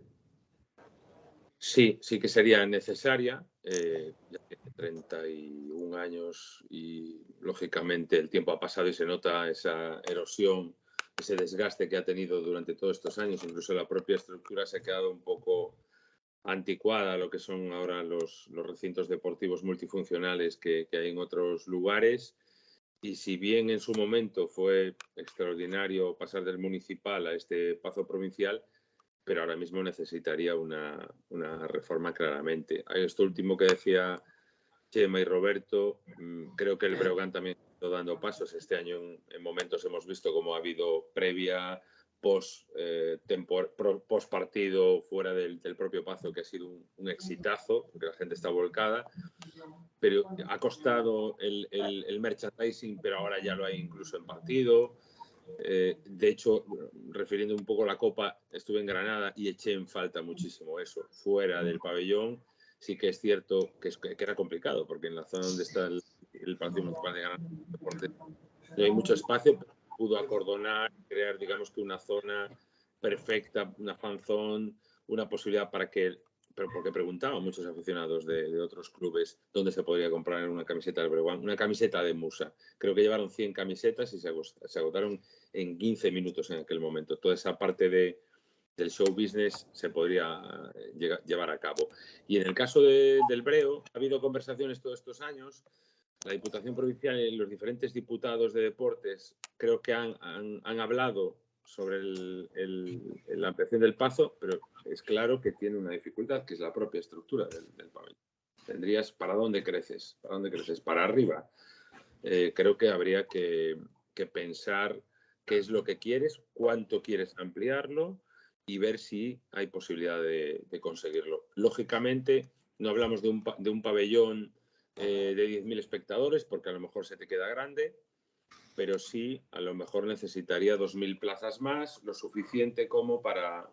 Sí, sí que sería necesaria. Ya tiene 31 años y, lógicamente, el tiempo ha pasado y se nota esa erosión, ese desgaste que ha tenido durante todos estos años. Incluso la propia estructura se ha quedado un poco anticuada a lo que son ahora los recintos deportivos multifuncionales que hay en otros lugares. Y si bien en su momento fue extraordinario pasar del municipal a este Pazo provincial, pero ahora mismo necesitaría una reforma claramente. Esto último que decía Chema y Roberto, creo que el Breogán también está dando pasos. Este año en momentos hemos visto cómo ha habido previa, post partido fuera del propio Pazo, que ha sido un exitazo, porque la gente está volcada, pero ha costado el merchandising, pero ahora ya lo hay incluso en partido. De hecho, refiriendo un poco a la Copa, estuve en Granada y eché en falta muchísimo eso. Fuera del pabellón, sí que es cierto que era complicado, porque en la zona donde está el Palacio Municipal de Granada no hay mucho espacio, pero pudo acordonar, crear, digamos, que una zona perfecta, una fan zone, una posibilidad para que, pero porque preguntaban muchos aficionados de otros clubes dónde se podría comprar una camiseta del Breogán, una camiseta de Musa. Creo que llevaron 100 camisetas y se agotaron en 15 minutos en aquel momento. Toda esa parte del show business se podría llevar a cabo. Y en el caso del Breo, ha habido conversaciones todos estos años. La Diputación Provincial y los diferentes diputados de deportes creo que han hablado sobre la ampliación del Pazo, pero es claro que tiene una dificultad, que es la propia estructura del pabellón. Tendrías, ¿para dónde creces? ¿Para dónde creces? Para arriba. Creo que habría que pensar qué es lo que quieres, cuánto quieres ampliarlo y ver si hay posibilidad de conseguirlo. Lógicamente, no hablamos de un pabellón de 10.000 espectadores, porque a lo mejor se te queda grande, pero sí, a lo mejor necesitaría 2.000 plazas más, lo suficiente como para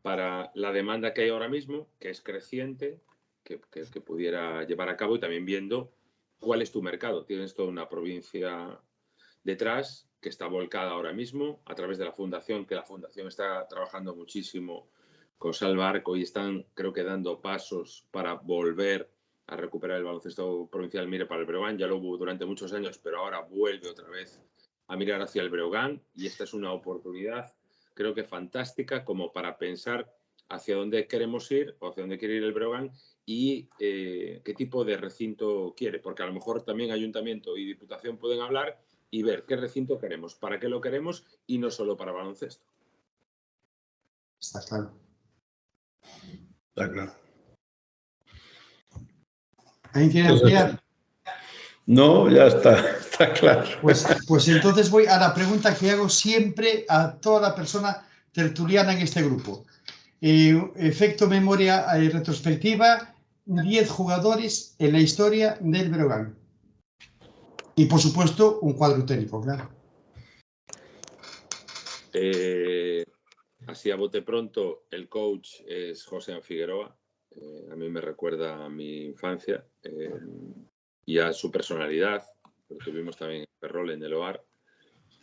la demanda que hay ahora mismo, que es creciente, que pudiera llevar a cabo, y también viendo cuál es tu mercado. Tienes toda una provincia detrás que está volcada ahora mismo a través de la fundación, que la fundación está trabajando muchísimo con Salvarco y están, creo que, dando pasos para volver a recuperar el baloncesto provincial. Mire, para el Breogán ya lo hubo durante muchos años, pero ahora vuelve otra vez a mirar hacia el Breogán, y esta es una oportunidad, creo que fantástica, como para pensar hacia dónde queremos ir o hacia dónde quiere ir el Breogán y qué tipo de recinto quiere, porque a lo mejor también Ayuntamiento y Diputación pueden hablar y ver qué recinto queremos, para qué lo queremos, y no solo para baloncesto. Está claro. Está claro. ¿Alguien quiere ampliar? No, ya está claro. Pues entonces voy a la pregunta que hago siempre a toda la persona tertuliana en este grupo. Efecto memoria retrospectiva, 10 jugadores en la historia del Breogán. Y, por supuesto, un cuadro técnico, claro. Así a bote pronto, el coach es José Figueroa. A mí me recuerda a mi infancia y a su personalidad. Lo tuvimos también en Ferrol, en el Oar,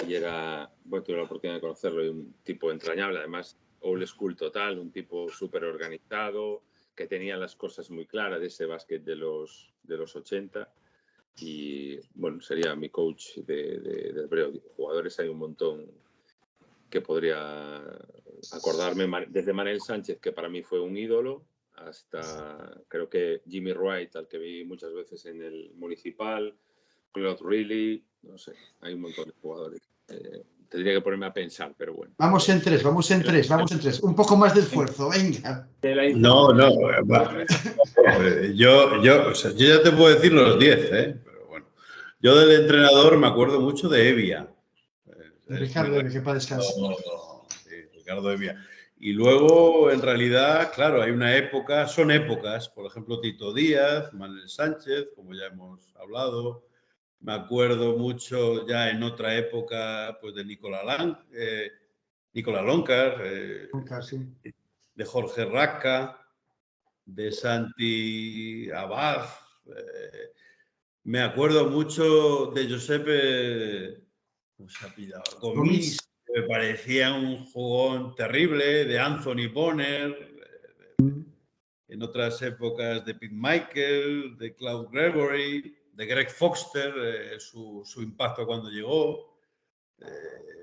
y tuve la oportunidad de conocerlo, y un tipo entrañable, además old school total, un tipo súper organizado, que tenía las cosas muy claras de ese básquet de los 80. Y bueno, sería mi coach del Breo. Jugadores hay un montón que podría acordarme, desde Manel Sánchez, que para mí fue un ídolo, hasta creo que Jimmy Wright, al que vi muchas veces en el Municipal, Claude Riley, no sé, hay un montón de jugadores. Tendría que ponerme a pensar, pero bueno. Vamos en tres. Un poco más de esfuerzo, venga. No, o sea, yo ya te puedo decir los 10, pero bueno. Yo del entrenador me acuerdo mucho de Evia. Ricardo Evia, que para descansar. Sí, Ricardo Evia. Y luego, en realidad, claro, son épocas, por ejemplo, Tito Díaz, Manuel Sánchez, como ya hemos hablado. Me acuerdo mucho ya en otra época, pues de Nicolás Loncar, de Jorge Raca, de Santi Abad. Me acuerdo mucho de Giuseppe Gomis, que me parecía un jugón terrible, de Anthony Bonner, en otras épocas de Pete Michael, de Claude Gregory, de Greg Foster, su impacto cuando llegó.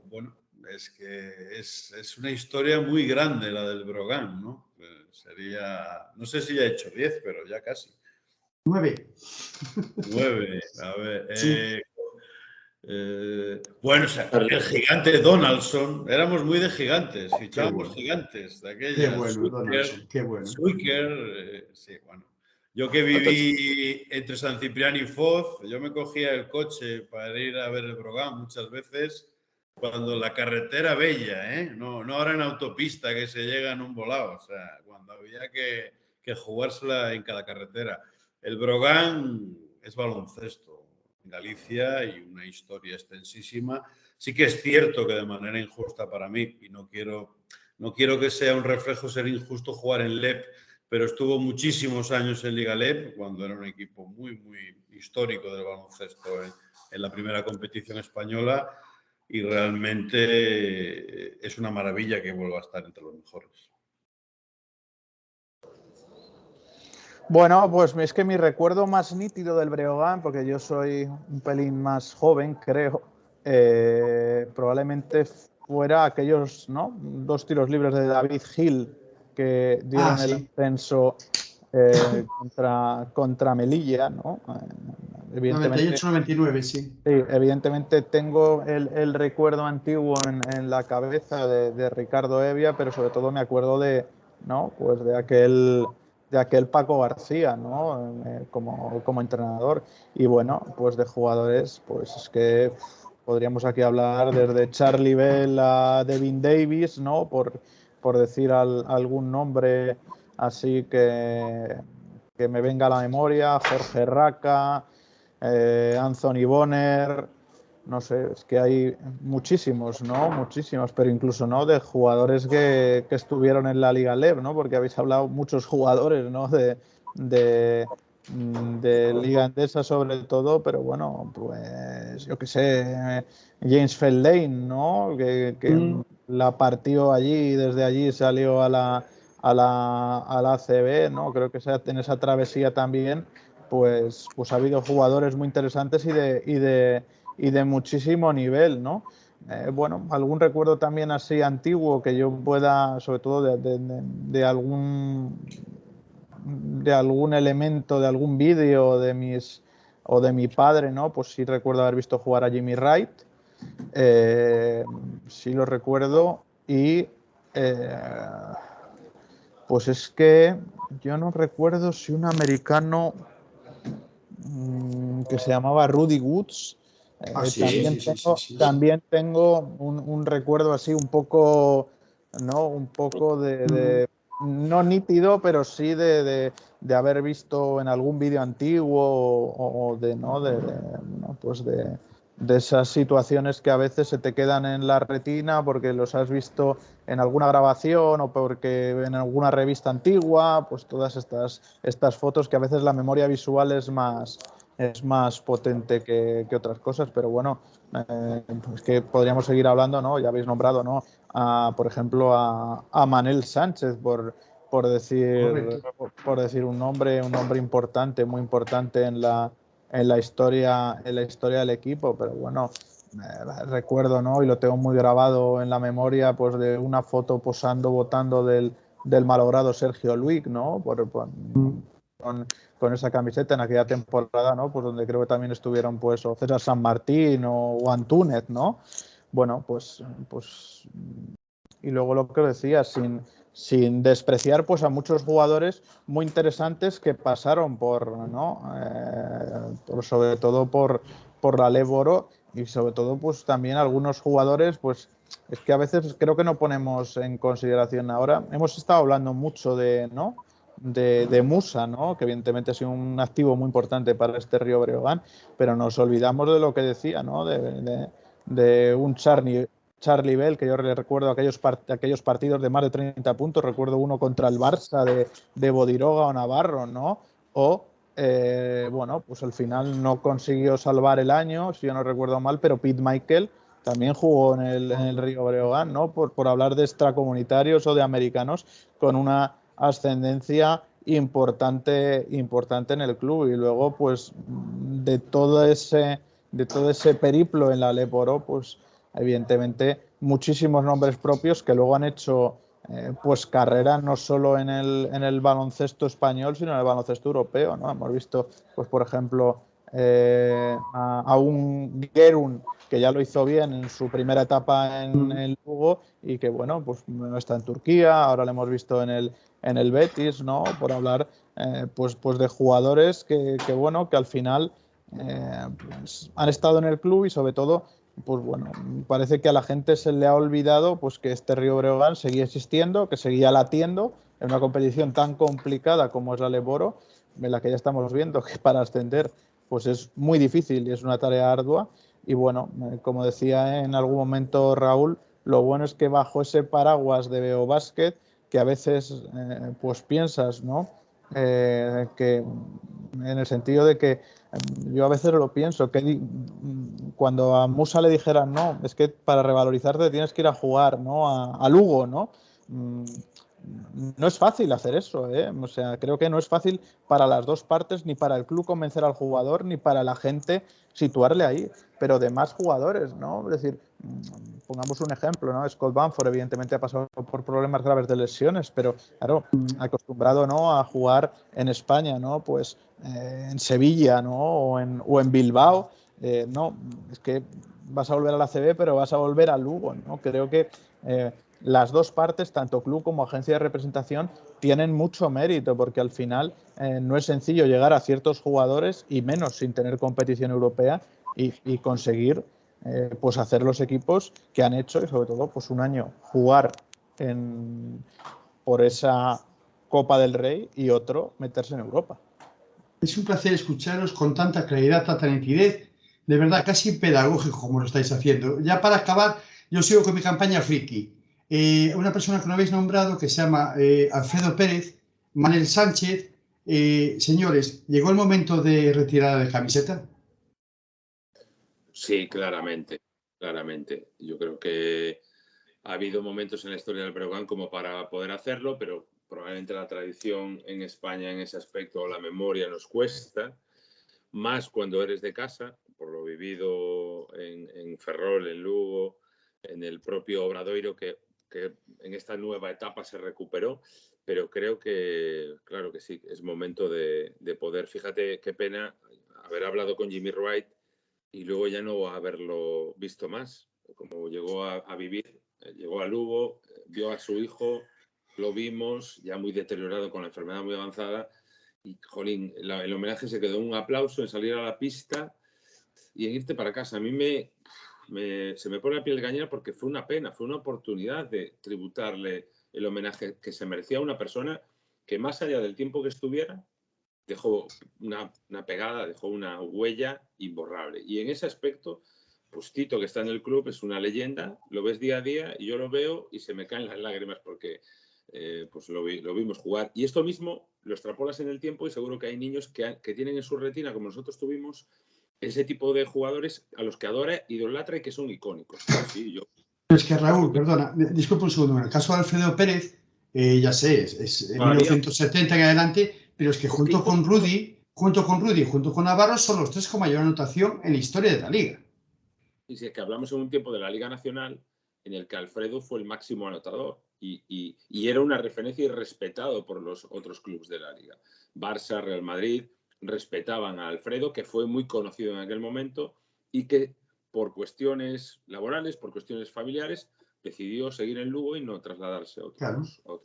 Bueno, es que es una historia muy grande la del Brogan, ¿no? No sé si ya he hecho 10, pero ya casi. 9. 9, a ver. Sí. Bueno, o sea, el gigante Donaldson, éramos muy de gigantes, fichábamos gigantes de aquella. Qué bueno, Donaldson, qué bueno. Swicker, sí, bueno. Yo que viví entre San Ciprián y Foz, yo me cogía el coche para ir a ver el Brogan muchas veces cuando la carretera bella, no ahora en autopista que se llega en un volado, o sea, cuando había que jugársela en cada carretera. El Brogan es baloncesto en Galicia y una historia extensísima. Sí que es cierto que de manera injusta para mí, y no quiero que sea un reflejo ser injusto jugar en LEP, pero estuvo muchísimos años en Liga LEP, cuando era un equipo muy, muy histórico del baloncesto en la primera competición española, y realmente es una maravilla que vuelva a estar entre los mejores. Bueno, pues es que mi recuerdo más nítido del Breogán, porque yo soy un pelín más joven, creo, probablemente fuera aquellos 2 tiros libres de David Hill que dieron el ascenso contra Melilla, ¿no? Evidentemente, 98-99, sí. Sí, evidentemente tengo el recuerdo antiguo en la cabeza de Ricardo Evia, pero sobre todo me acuerdo de aquel Paco García, ¿no? Como entrenador. Y bueno, pues de jugadores, pues es que podríamos aquí hablar desde Charlie Bell a Devin Davis, ¿no? Por decir algún nombre así que me venga a la memoria, Jorge Raca, Anthony Bonner, no sé, es que hay muchísimos, ¿no? Muchísimos, pero incluso, ¿no? De jugadores que estuvieron en la Liga LEB, ¿no? Porque habéis hablado muchos jugadores, ¿no? De Liga Endesa sobre todo, pero bueno, pues yo qué sé, James Feldlane, ¿no? Que la partió allí y desde allí salió a la ACB, ¿no? Creo que en esa travesía también pues ha habido jugadores muy interesantes y de muchísimo nivel, ¿no? Bueno, algún recuerdo también así antiguo que yo pueda, sobre todo de algún elemento, de algún vídeo o de mi padre, ¿no? Pues sí recuerdo haber visto jugar a Jimmy Wright, sí lo recuerdo, y pues es que yo no recuerdo si un americano que se llamaba Rudy Woods. También tengo un recuerdo así un poco, ¿no? Un poco no nítido, pero sí de haber visto en algún vídeo antiguo o pues de esas situaciones que a veces se te quedan en la retina porque los has visto en alguna grabación o porque en alguna revista antigua, pues todas estas fotos que a veces la memoria visual es más potente que otras cosas, pero bueno, pues que podríamos seguir hablando, ¿no? Ya habéis nombrado, ¿no? Por ejemplo, a Manel Sánchez, por decir un nombre importante, muy importante en la historia del equipo, pero bueno, recuerdo, ¿no? Y lo tengo muy grabado en la memoria, pues de una foto posando, votando del malogrado Sergio Luig, ¿no? Con esa camiseta en aquella temporada, ¿no? Pues donde creo que también estuvieron, pues, o César San Martín o Antúnez, ¿no? Bueno, pues y luego lo que decía, sin despreciar pues a muchos jugadores muy interesantes que pasaron sobre todo por la Leboro, y sobre todo pues también algunos jugadores, pues es que a veces creo que no ponemos en consideración ahora. Hemos estado hablando mucho de Musa, ¿no? Que evidentemente ha sido un activo muy importante para este Río Breogán, pero nos olvidamos de lo que decía, ¿no? De un Charlie Bell, que yo le recuerdo aquellos partidos de más de 30 puntos, recuerdo uno contra el Barça de Bodiroga o Navarro, ¿no? O, bueno, pues al final no consiguió salvar el año, si yo no recuerdo mal, pero Pete Michael también jugó en el Río Breogán, ¿no? Por hablar de extracomunitarios o de americanos con una ascendencia importante en el club. Y luego, pues, de todo ese periplo en la Leporo, pues evidentemente muchísimos nombres propios que luego han hecho pues carrera no solo en el baloncesto español, sino en el baloncesto europeo, ¿no? Hemos visto, pues por ejemplo, a un Gerun que ya lo hizo bien en su primera etapa en Lugo y que, bueno, pues está en Turquía, ahora lo hemos visto en el Betis, ¿no? Por hablar pues de jugadores que bueno, que al final pues han estado en el club y sobre todo, pues bueno, parece que a la gente se le ha olvidado pues que este Río Breogán seguía existiendo, que seguía latiendo en una competición tan complicada como es la Leboro, en la que ya estamos viendo que para ascender pues es muy difícil y es una tarea ardua. Y bueno, como decía en algún momento Raúl, lo bueno es que bajo ese paraguas de Beobásquet, que a veces pues piensas, ¿no? Que en el sentido de que yo a veces lo pienso, que cuando a Musa le dijeran, no, es que para revalorizarte tienes que ir a jugar, ¿no? A Lugo, ¿no? No es fácil hacer eso, ¿eh? O sea, creo que no es fácil para las dos partes, ni para el club convencer al jugador, ni para la gente situarle ahí, pero de más jugadores, ¿no? Es decir, pongamos un ejemplo, ¿no? Scott Banford evidentemente ha pasado por problemas graves de lesiones, pero claro, acostumbrado, ¿no? A jugar en España, ¿no? Pues en Sevilla, ¿no? O en Bilbao, no, es que vas a volver a la CB, pero vas a volver a Lugo, ¿no? Creo que las dos partes, tanto club como agencia de representación, tienen mucho mérito porque al final no es sencillo llegar a ciertos jugadores y menos sin tener competición europea y conseguir pues hacer los equipos que han hecho y sobre todo pues un año jugar por esa Copa del Rey y otro meterse en Europa. Es un placer escucharos con tanta claridad, tanta nitidez, de verdad casi pedagógico como lo estáis haciendo. Ya para acabar, yo sigo con mi campaña friki. Una persona que no habéis nombrado que se llama Alfredo Pérez, Manel Sánchez. Señores, ¿llegó el momento de retirada de camiseta? Sí, claramente. Yo creo que ha habido momentos en la historia del Breogán como para poder hacerlo, pero probablemente la tradición en España en ese aspecto, o la memoria nos cuesta, más cuando eres de casa, por lo vivido en Ferrol, en Lugo, en el propio Obradoiro, que en esta nueva etapa se recuperó, pero creo que, claro que sí, es momento de poder, fíjate qué pena haber hablado con Jimmy Wright y luego ya no haberlo visto más, como llegó a vivir, llegó a Lugo, vio a su hijo, lo vimos ya muy deteriorado con la enfermedad muy avanzada y, jolín, el homenaje se quedó en un aplauso, en salir a la pista y en irte para casa. A mí se me pone la piel de gallina porque fue una pena, fue una oportunidad de tributarle el homenaje que se merecía a una persona que más allá del tiempo que estuviera, dejó una pegada, dejó una huella imborrable. Y en ese aspecto Pues Tito, que está en el club, es una leyenda, lo ves día a día y yo lo veo y se me caen las lágrimas porque pues lo vimos jugar. Y esto mismo lo extrapolas en el tiempo y seguro que hay niños que tienen en su retina, como nosotros tuvimos, ese tipo de jugadores a los que adora, idolatra y que son icónicos. Sí, yo. Es que Raúl, perdona, disculpa un segundo. En el caso de Alfredo Pérez, ya sé, es en 1970 en adelante, pero es que junto con Rudy, junto con Navarro, son los tres con mayor anotación en la historia de la Liga. Y si es que hablamos en un tiempo de la Liga Nacional en el que Alfredo fue el máximo anotador y era una referencia y respetado por los otros clubes de la Liga. Barça, Real Madrid respetaban a Alfredo, que fue muy conocido en aquel momento y que por cuestiones laborales, por cuestiones familiares, decidió seguir en Lugo y no trasladarse a otros. Claro.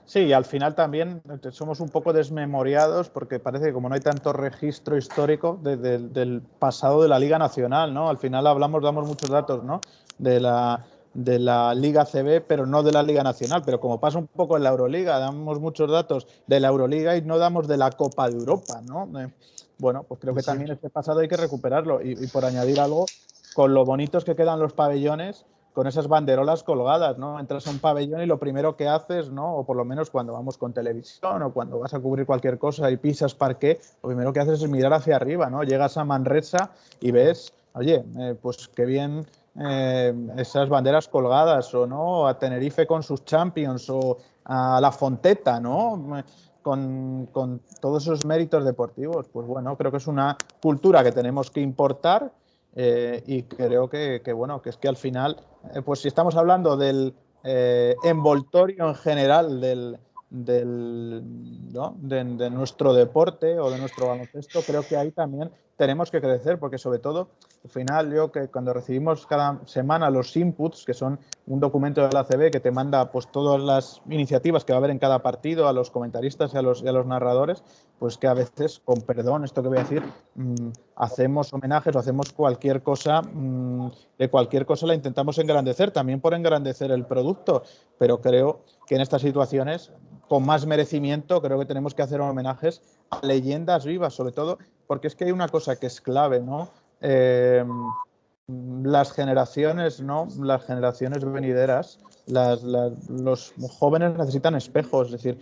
Sí, y al final también somos un poco desmemoriados porque parece que como no hay tanto registro histórico del pasado de la Liga Nacional, ¿no? Al final damos muchos datos, ¿no? De la Liga CB, pero no de la Liga Nacional. Pero como pasa un poco en la Euroliga, damos muchos datos de la Euroliga y no damos de la Copa de Europa, ¿no? Bueno, pues creo que también este pasado hay que recuperarlo. Y por añadir algo, con lo bonitos que quedan los pabellones, con esas banderolas colgadas, ¿no? Entras a un pabellón y lo primero que haces, ¿no? O por lo menos cuando vamos con televisión o cuando vas a cubrir cualquier cosa y pisas parqué, lo primero que haces es mirar hacia arriba, ¿no? Llegas a Manresa y ves, oye, pues qué bien esas banderas colgadas, o no, a Tenerife con sus Champions, o a La Fonteta, ¿no? Con todos esos méritos deportivos. Pues bueno, creo que es una cultura que tenemos que importar. Y creo que bueno, que es que al final, pues si estamos hablando del envoltorio en general ¿no? de nuestro deporte o de nuestro baloncesto, creo que ahí también tenemos que crecer, porque sobre todo, al final, yo que cuando recibimos cada semana los inputs, que son un documento de la ACB que te manda pues todas las iniciativas que va a haber en cada partido a los comentaristas y a los narradores, pues que a veces, con perdón, esto que voy a decir, hacemos homenajes o hacemos cualquier cosa, de cualquier cosa la intentamos engrandecer, también por engrandecer el producto, pero creo que en estas situaciones, con más merecimiento, creo que tenemos que hacer homenajes a leyendas vivas, sobre todo porque es que hay una cosa que es clave, ¿no? Las generaciones, ¿no? Las generaciones venideras, los jóvenes necesitan espejos, es decir,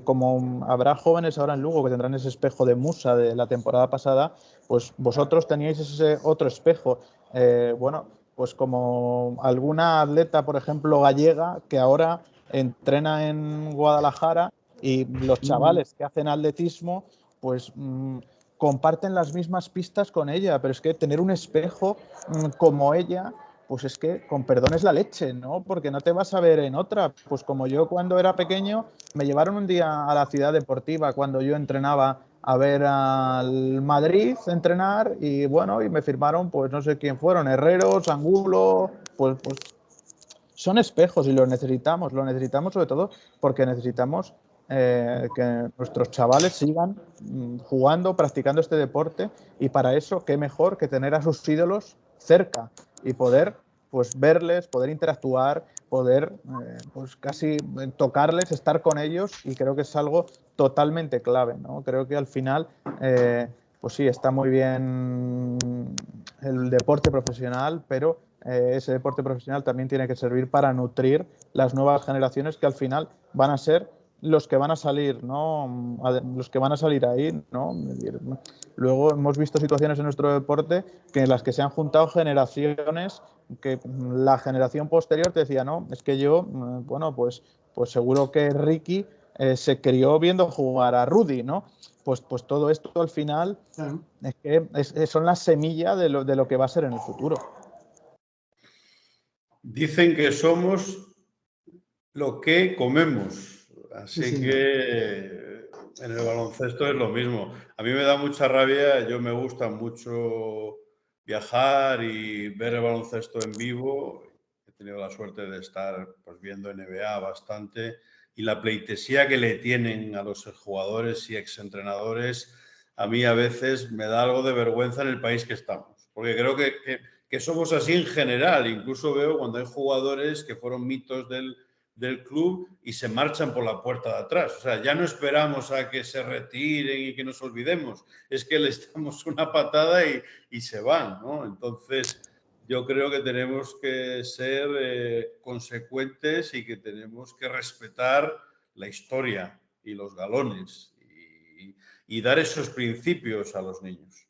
como habrá jóvenes ahora en Lugo que tendrán ese espejo de Musa de la temporada pasada, pues vosotros teníais ese otro espejo. Bueno, pues como alguna atleta, por ejemplo, gallega, que ahora entrena en Guadalajara y los chavales que hacen atletismo, pues comparten las mismas pistas con ella, pero es que tener un espejo como ella, pues es que, con perdón, es la leche, ¿no? Porque no te vas a ver en otra. Pues como yo cuando era pequeño, me llevaron un día a la ciudad deportiva cuando yo entrenaba a ver al Madrid entrenar y bueno, y me firmaron, pues no sé quién fueron, Herreros, Angulo, pues son espejos y los necesitamos sobre todo porque necesitamos que nuestros chavales sigan jugando, practicando este deporte, y para eso qué mejor que tener a sus ídolos cerca y poder pues verles, poder interactuar, poder pues casi tocarles, estar con ellos, y creo que es algo totalmente clave, ¿no? Creo que al final pues sí, está muy bien el deporte profesional, pero ese deporte profesional también tiene que servir para nutrir las nuevas generaciones que al final van a ser los que van a salir, ¿no? Los que van a salir ahí, ¿no? Luego hemos visto situaciones en nuestro deporte que en las que se han juntado generaciones que la generación posterior te decía, no, es que yo, bueno, pues seguro que Ricky se crió viendo jugar a Rudy, ¿no? Pues todo esto al final es que son las semillas de lo que va a ser en el futuro. Dicen que somos lo que comemos. Así que en el baloncesto es lo mismo. A mí me da mucha rabia, yo me gusta mucho viajar y ver el baloncesto en vivo. He tenido la suerte de estar pues, viendo NBA bastante, y la pleitesía que le tienen a los jugadores y exentrenadores, a mí a veces me da algo de vergüenza en el país que estamos. Porque creo que somos así en general. Incluso veo cuando hay jugadores que fueron mitos del del club y se marchan por la puerta de atrás. O sea, ya no esperamos a que se retiren y que nos olvidemos. Es que les damos una patada y se van, ¿no? Entonces, yo creo que tenemos que ser consecuentes y que tenemos que respetar la historia y los galones y dar esos principios a los niños.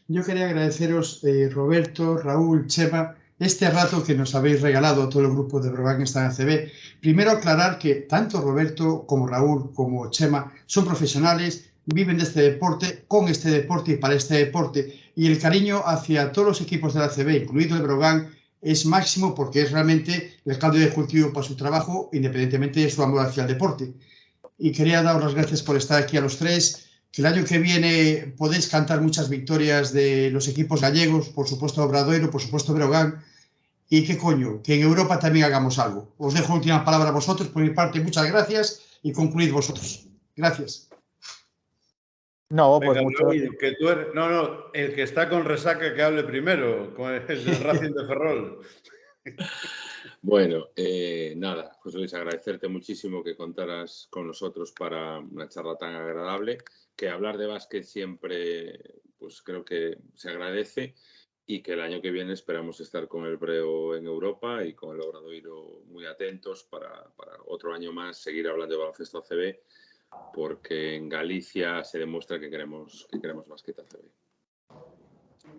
Yo quería agradeceros, Roberto, Raúl, Chema, este rato que nos habéis regalado a todo el grupo de Breogán Está en ACB. Primero aclarar que tanto Roberto como Raúl como Chema son profesionales, viven de este deporte, con este deporte y para este deporte, y el cariño hacia todos los equipos de la ACB, incluido el Breogán, es máximo porque es realmente el caldo de cultivo para su trabajo, independientemente de su amor hacia el deporte. Y quería daros las gracias por estar aquí a los tres. Que el año que viene podéis cantar muchas victorias de los equipos gallegos, por supuesto Obradoiro, por supuesto Breogán, y qué coño, que en Europa también hagamos algo. Os dejo la última palabra a vosotros, por mi parte, muchas gracias y concluid vosotros. Gracias. No, pues Venga, mucho. Raúl, que tú eres... No, el que está con resaca que hable primero, con el del Racing de Ferrol. Bueno, nada, José Luis, agradecerte muchísimo que contaras con nosotros para una charla tan agradable, que hablar de básquet siempre, pues creo que se agradece y que el año que viene esperamos estar con el Breo en Europa y con el Obradoiro muy atentos para otro año más seguir hablando de baloncesto ACB, porque en Galicia se demuestra que queremos básquet ACB.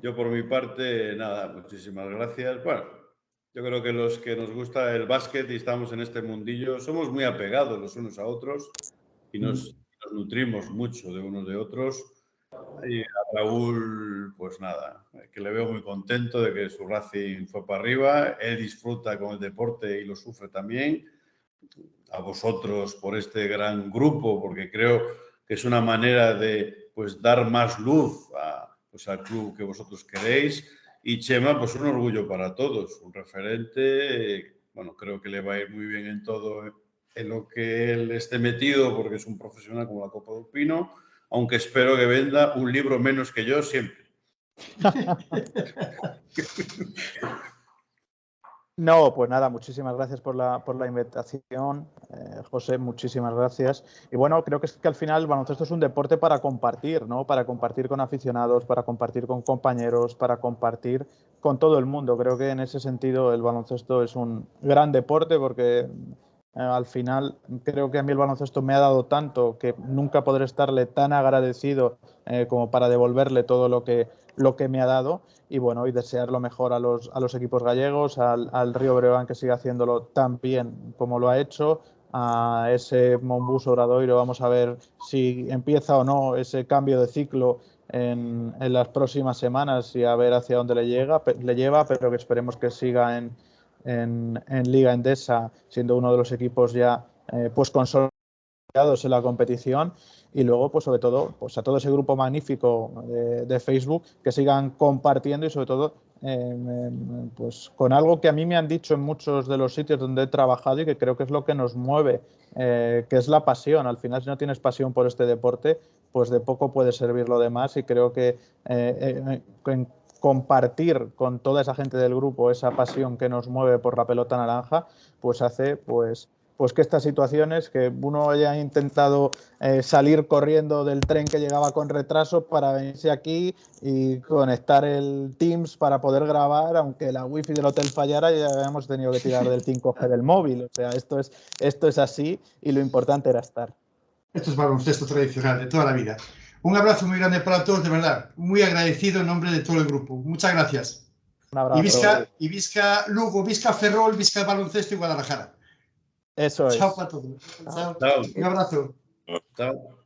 Yo por mi parte, nada, muchísimas gracias. Bueno, yo creo que los que nos gusta el básquet y estamos en este mundillo somos muy apegados los unos a otros y nos nutrimos mucho de unos de otros. Y a Raúl, pues nada, que le veo muy contento de que su Racing fue para arriba. Él disfruta con el deporte y lo sufre también. A vosotros por este gran grupo, porque creo que es una manera de pues, dar más luz al club que vosotros queréis. Y Chema, pues un orgullo para todos, un referente. Bueno, creo que le va a ir muy bien en todo en lo que él esté metido, porque es un profesional como la Copa del Pino, aunque espero que venda un libro menos que yo siempre. No, pues nada, muchísimas gracias por la invitación, José, muchísimas gracias. Y bueno, creo que es que al final el baloncesto es un deporte para compartir, ¿no? Para compartir con aficionados, para compartir con compañeros, para compartir con todo el mundo. Creo que en ese sentido el baloncesto es un gran deporte porque al final creo que a mí el baloncesto me ha dado tanto que nunca podré estarle tan agradecido como para devolverle todo lo que me ha dado. Y bueno, y desear lo mejor a los equipos gallegos, al Río Breogán que siga haciéndolo tan bien como lo ha hecho, a ese Monbus Obradoiro. Vamos a ver si empieza o no ese cambio de ciclo en las próximas semanas y a ver hacia dónde le lleva, pero que esperemos que siga en Liga Endesa, siendo uno de los equipos ya pues consolidados en la competición. Y luego, pues sobre todo, pues a todo ese grupo magnífico de Facebook que sigan compartiendo y sobre todo pues con algo que a mí me han dicho en muchos de los sitios donde he trabajado y que creo que es lo que nos mueve, que es la pasión. Al final, si no tienes pasión por este deporte, pues de poco puede servir lo demás, y creo que compartir con toda esa gente del grupo esa pasión que nos mueve por la pelota naranja, pues hace pues que estas situaciones, que uno haya intentado salir corriendo del tren que llegaba con retraso para venirse aquí y conectar el Teams para poder grabar, aunque la wifi del hotel fallara, ya habíamos tenido que tirar del 5G del móvil. O sea, esto es así, y lo importante era estar. Esto es baloncesto tradicional de toda la vida. Un abrazo muy grande para todos, de verdad. Muy agradecido en nombre de todo el grupo. Muchas gracias. Un abrazo. Y Visca Lugo, Visca Ferrol, Visca Baloncesto y Guadalajara. Eso es. Chao para todos. Chao. Chao. Un abrazo. Chao.